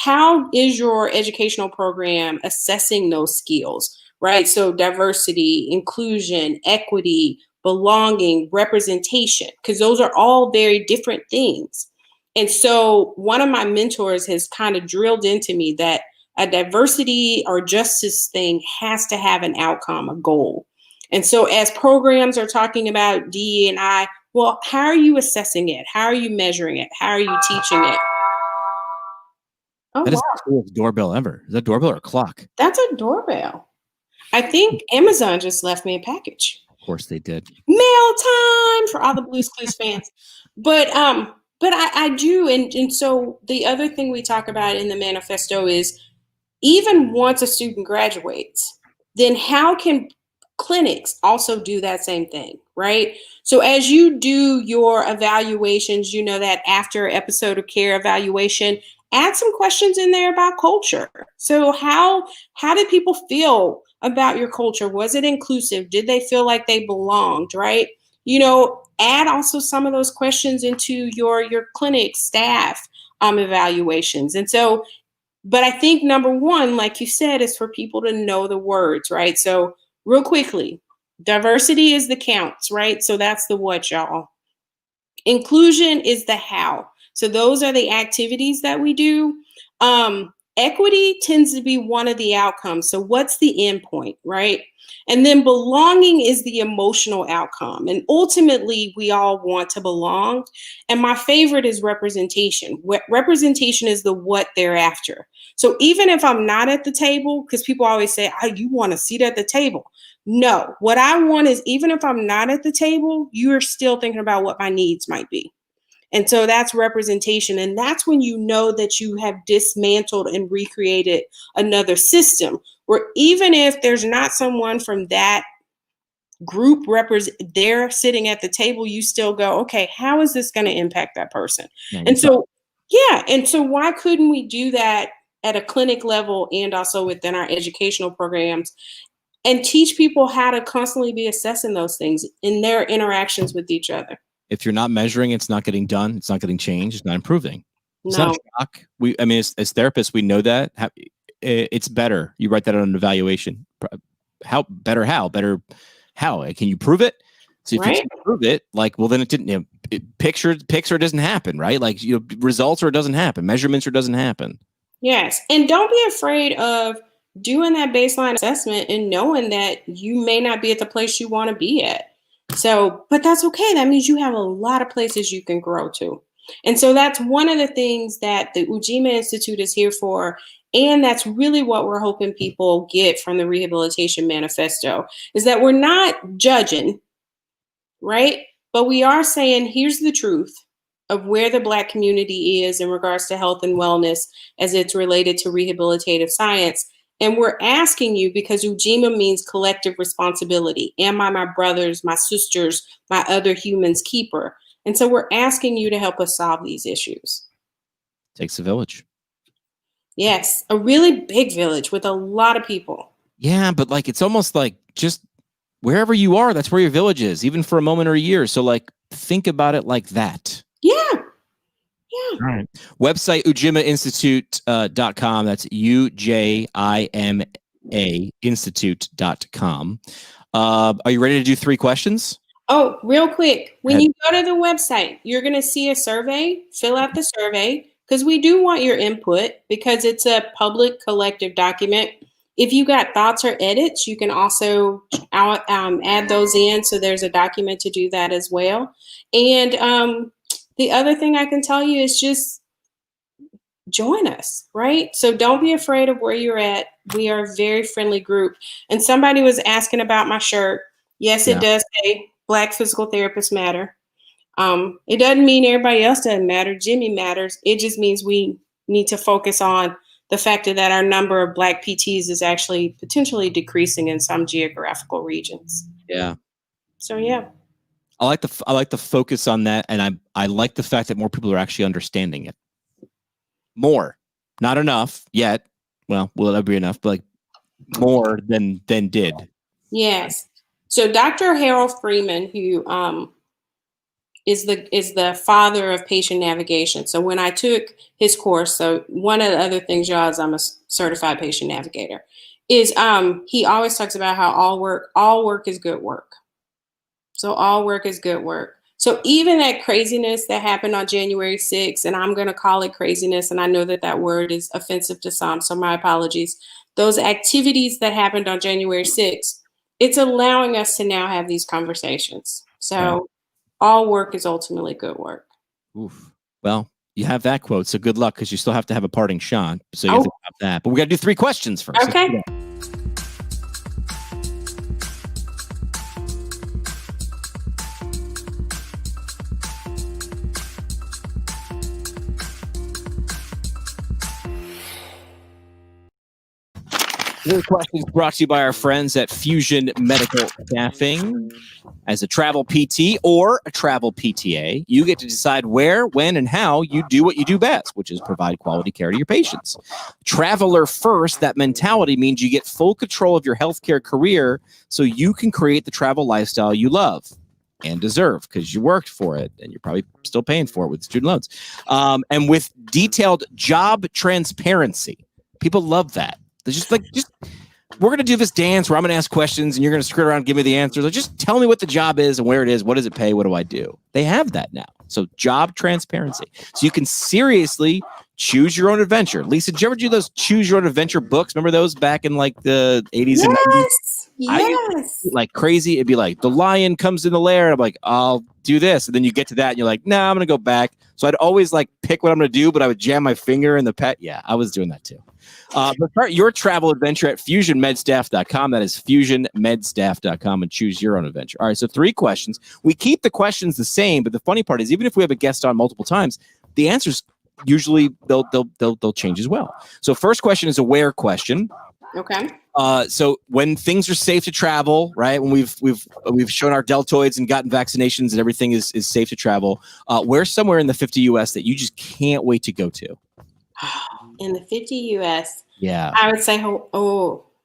S2: how is your educational program assessing those skills, right? So diversity, inclusion, equity, belonging, representation, because those are all very different things. And so one of my mentors has kind of drilled into me that a diversity or justice thing has to have an outcome, a goal. And so as programs are talking about DE&I, well, how are you assessing it? How are you measuring it? How are you teaching it? Oh,
S1: That is
S2: wow.
S1: the coolest doorbell ever. Is that a doorbell or a clock?
S2: That's a doorbell. I think Amazon just left me a package.
S1: Of course they did.
S2: Mail time for all the Blue's Clues fans. But I do, and so the other thing we talk about in the manifesto is even once a student graduates, then how can clinics also do that same thing, right? So as you do your evaluations, that after episode of care evaluation, add some questions in there about culture. So how did people feel about your culture? Was it inclusive? Did they feel like they belonged, right? Add also some of those questions into your clinic staff evaluations. And so, but I think number one, like you said, is for people to know the words, right? So real quickly, diversity is the counts, right? So that's the what, y'all. Inclusion is the how. So those are the activities that we do. Equity tends to be one of the outcomes. So what's the end point, right? And then belonging is the emotional outcome. And ultimately, we all want to belong. And my favorite is representation. Representation is the what they're after. So even if I'm not at the table, because people always say, oh, you want a seat at the table. No, what I want is even if I'm not at the table, you're still thinking about what my needs might be. And so that's representation. And that's when you know that you have dismantled and recreated another system where even if there's not someone from that group they're sitting at the table, you still go, okay, how is this going to impact that person? And so, and so why couldn't we do that at a clinic level and also within our educational programs and teach people how to constantly be assessing those things in their interactions with each other?
S1: If you're not measuring, it's not getting done. It's not getting changed. It's not improving. It's not a shock. As therapists, we know that it's better. You write that on an evaluation. How? Can you prove it? So if you can't prove it, then it didn't. Picture doesn't happen, right? Results or it doesn't happen. Measurements or it doesn't happen.
S2: Yes, and don't be afraid of doing that baseline assessment and knowing that you may not be at the place you want to be at. So, but that's okay. That means you have a lot of places you can grow to. And so that's one of the things that the Ujima Institute is here for. And that's really what we're hoping people get from the Rehabilitation Manifesto is that we're not judging, right? But we are saying, here's the truth of where the Black community is in regards to health and wellness as it's related to rehabilitative science. And we're asking you because Ujima means collective responsibility. Am I my brothers, my sisters, my other humans keeper? And so we're asking you to help us solve these issues.
S1: Takes a village.
S2: Yes, a really big village with a lot of people.
S1: Yeah, but it's almost like just wherever you are, that's where your village is, even for a moment or a year. So think about it like that.
S2: Yeah. Yeah.
S1: All right. Website ujimainstitute.com. That's UJIMA institute.com. Are you ready to do 3 questions?
S2: Oh, real quick. When you go to the website, you're going to see a survey. Fill out the survey because we do want your input because it's a public collective document. If you got thoughts or edits, you can also add those in. So there's a document to do that as well. And the other thing I can tell you is just join us, right? So don't be afraid of where you're at. We are a very friendly group. And somebody was asking about my shirt. Yes, it does say Black Physical Therapists Matter. It doesn't mean everybody else doesn't matter. Jimmy matters. It just means we need to focus on the fact that our number of Black PTs is actually potentially decreasing in some geographical regions.
S1: Yeah.
S2: So yeah.
S1: I like the focus on that, and I like the fact that more people are actually understanding it. More, not enough yet. Well, will it be enough? But more than did.
S2: Yes. So Dr. Harold Freeman, who is the father of patient navigation. So when I took his course, so one of the other things, y'all, is I'm a certified patient navigator, is he always talks about how all work is good work. So all work is good work. So even that craziness that happened on January 6th, and I'm going to call it craziness, and I know that that word is offensive to some, so my apologies. Those activities that happened on January 6th, it's allowing us to now have these conversations. So all work is ultimately good work.
S1: Oof. Well, you have that quote, so good luck, because you still have to have a parting shot. So you have to have that. But we got to do 3 questions first.
S2: Okay.
S1: This question is brought to you by our friends at Fusion Medical Staffing. As a travel PT or a travel PTA, you get to decide where, when, and how you do what you do best, which is provide quality care to your patients. Traveler first, that mentality means you get full control of your healthcare career so you can create the travel lifestyle you love and deserve, because you worked for it and you're probably still paying for it with student loans. And with detailed job transparency. People love that. They're just we're going to do this dance where I'm going to ask questions and you're going to skirt around and give me the answers. Like, just tell me what the job is and where it is. What does it pay? What do I do? They have that now. So job transparency. So you can seriously choose your own adventure. Lisa, did you ever do those choose your own adventure books? Remember those back in like the 80s and 90s?
S2: Yes.
S1: Like crazy. It'd be like the lion comes in the lair. And I'm like, I'll do this. And then you get to that and you're like, nah, I'm going to go back. So I'd always like pick what I'm going to do, but I would jam my finger in the pet. Yeah, I was doing that too. But start your travel adventure at fusionmedstaff.com. That is fusionmedstaff.com, and choose your own adventure. All right, so 3 questions. We keep the questions the same, but the funny part is even if we have a guest on multiple times, the answers usually they'll change as well. So first question is a where question.
S2: Okay.
S1: So when things are safe to travel, right? When we've shown our deltoids and gotten vaccinations and everything is safe to travel, where's somewhere in the 50 US that you just can't wait to go to?
S2: In the 50 US,
S1: yeah,
S2: I would say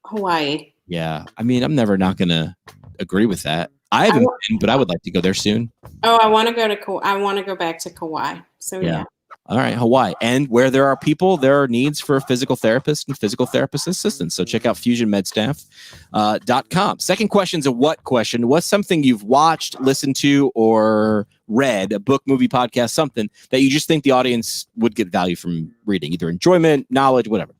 S2: Hawaii.
S1: Yeah, I mean, I'm never not gonna agree with that. I haven't been, but I would like to go there soon.
S2: Oh, I want to go to I want to go back to Kauai. So yeah.
S1: All right, Hawaii. And where there are people, there are needs for physical therapists and physical therapist assistants. So check out fusionmedstaff.com. Second question is a what question. What's something you've watched, listened to, or read, a book, movie, podcast, something that you just think the audience would get value from reading, either enjoyment, knowledge, whatever?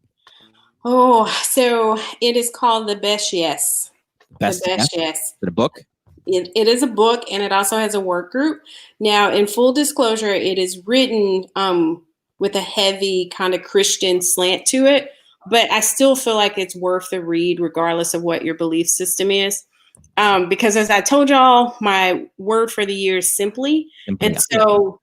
S2: Oh, so it is called The Best Yes.
S1: Best
S2: Yes.
S1: Is it a book?
S2: It is a book, and it also has a work group. Now, in full disclosure, it is written with a heavy kind of Christian slant to it, but I still feel like it's worth the read regardless of what your belief system is. Because as I told y'all, my word for the year is simply. And so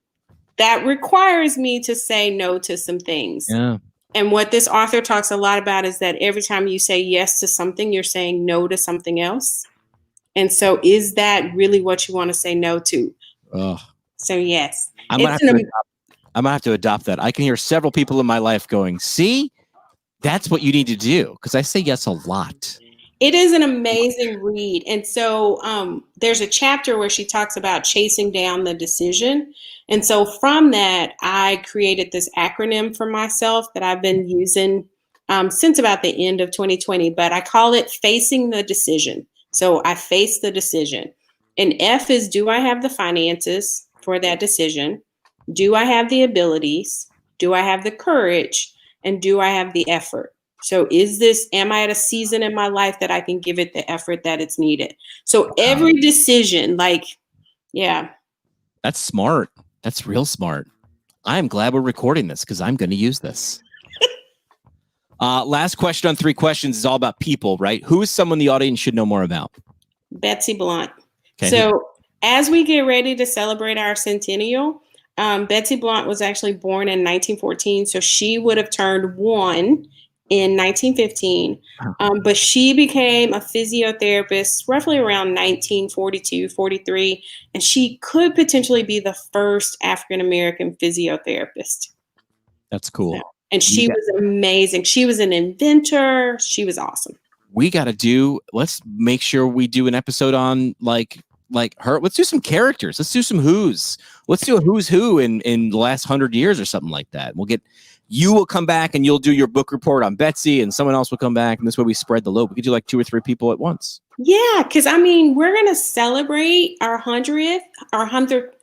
S2: that requires me to say no to some things.
S1: Yeah.
S2: And what this author talks a lot about is that every time you say yes to something, you're saying no to something else. And so is that really what you want to say no to?
S1: Oh.
S2: So yes.
S1: I'm going to have to adopt that. I can hear several people in my life going, see, that's what you need to do. Because I say yes a lot.
S2: It is an amazing read. And so there's a chapter where she talks about chasing down the decision. And so from that, I created this acronym for myself that I've been using since about the end of 2020. But I call it facing the decision. So I face the decision. And F is, do I have the finances for that decision? Do I have the abilities? Do I have the courage? And do I have the effort? So am I at a season in my life that I can give it the effort that it's needed? So every decision, yeah.
S1: That's smart. That's real smart. I'm glad we're recording this because I'm going to use this. Last question on 3 questions is all about people, right? Who is someone the audience should know more about?
S2: Betsy Blunt. Okay. So as we get ready to celebrate our centennial, Betsy Blunt was actually born in 1914. So she would have turned 1 in 1915. But she became a physiotherapist roughly around 1942, 43. And she could potentially be the first African-American physiotherapist.
S1: That's cool.
S2: So, and she was amazing. She was an inventor. She was awesome.
S1: Let's make sure we do an episode on like her. Let's do some characters. Let's do some who's. Let's do a who's who in the last 100 years or something like that. You will come back and you'll do your book report on Betsy, and someone else will come back, and this way we spread the load. We could do like 2 or 3 people at once.
S2: Yeah, because I mean, we're gonna celebrate our 100th.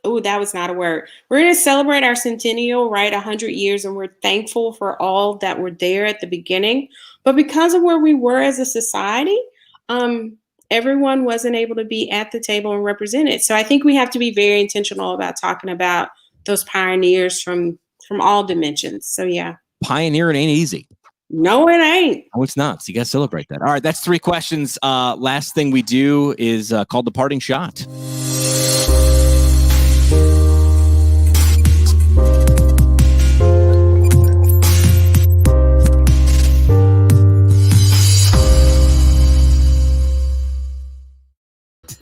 S2: Oh, that was not a word. We're gonna celebrate our centennial, right? 100 years, and we're thankful for all that were there at the beginning. But because of where we were as a society, everyone wasn't able to be at the table and represented. So I think we have to be very intentional about talking about those pioneers from all dimensions. So yeah,
S1: Pioneering ain't easy.
S2: No, it ain't.
S1: Oh, it's not. So you got to celebrate that. All right, that's 3 questions. Last thing we do is called the parting shot.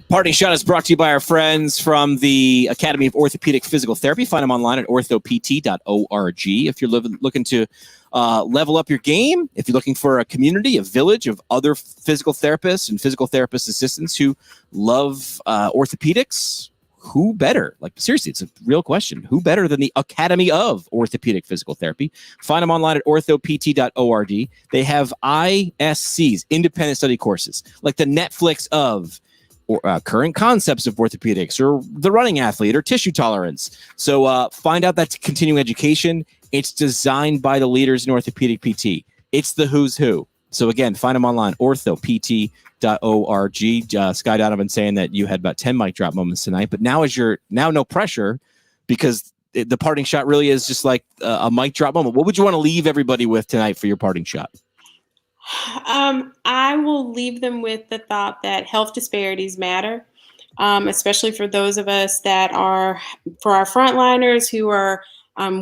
S1: Parting Shot is brought to you by our friends from the Academy of Orthopedic Physical Therapy. Find them online at orthopt.org. If you're looking to level up your game, if you're looking for a community, a village of other physical therapists and physical therapist assistants who love orthopedics, who better? Like, seriously, it's a real question. Who better than the Academy of Orthopedic Physical Therapy? Find them online at orthopt.org. They have ISCs, independent study courses, like the Netflix of current concepts of orthopedics, or the running athlete, or tissue tolerance. So find out that continuing education. It's designed by the leaders in orthopedic PT. It's the who's who. So again, find them online, orthopt.org. Sky Donovan saying that you had about 10 mic drop moments tonight, but now no pressure, because the parting shot really is just like a mic drop moment. What would you want to leave everybody with tonight for your parting shot?
S2: I will leave them with the thought that health disparities matter, especially for those of us that are, for our frontliners who are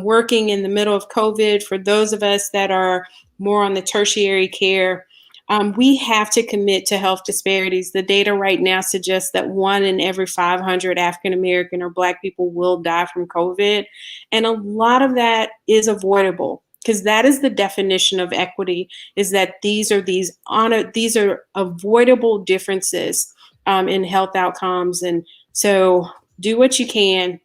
S2: working in the middle of COVID, for those of us that are more on the tertiary care. We have to commit to health disparities. The data right now suggests that 1 in every 500 African American or Black people will die from COVID. And a lot of that is avoidable, because that is the definition of equity, is that these are avoidable differences in health outcomes. And so do what you can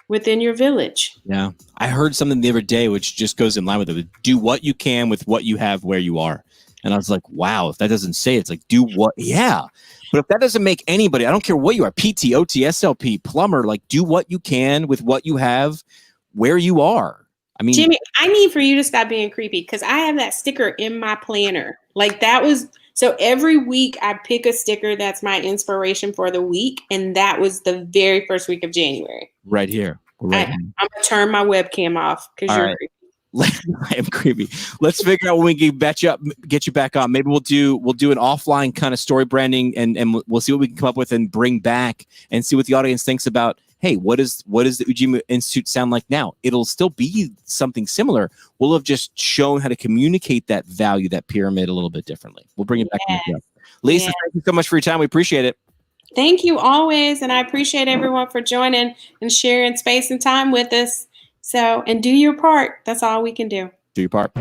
S2: within your village.
S1: Yeah. I heard something the other day which just goes in line with it. Do what you can with what you have where you are. And I was like, wow, if that doesn't say it, it's like, do what? Yeah. But if that doesn't make anybody, I don't care what you are, PT, OT, SLP, plumber, like, do what you can with what you have where you are. I mean,
S2: Jimmy, I need for you to stop being creepy, because I have that sticker in my planner. Like, that was, so every week I pick a sticker that's my inspiration for the week. And that was the very first week of January.
S1: Right here. Right.
S2: I'm going to turn my webcam off because you're creepy.
S1: I am creepy. Let's figure out when we can get you back on. Maybe we'll do an offline kind of story branding, and we'll see what we can come up with and bring back, and see what the audience thinks about, hey, what does the Ujima Institute sound like now? It'll still be something similar. We'll have just shown how to communicate that value, that pyramid, a little bit differently. We'll bring it back.
S2: Yes.
S1: Lisa, thank you so much for your time. We appreciate it.
S2: Thank you always. And I appreciate everyone for joining and sharing space and time with us. So, and do your part. That's all we can do.
S1: Do your part.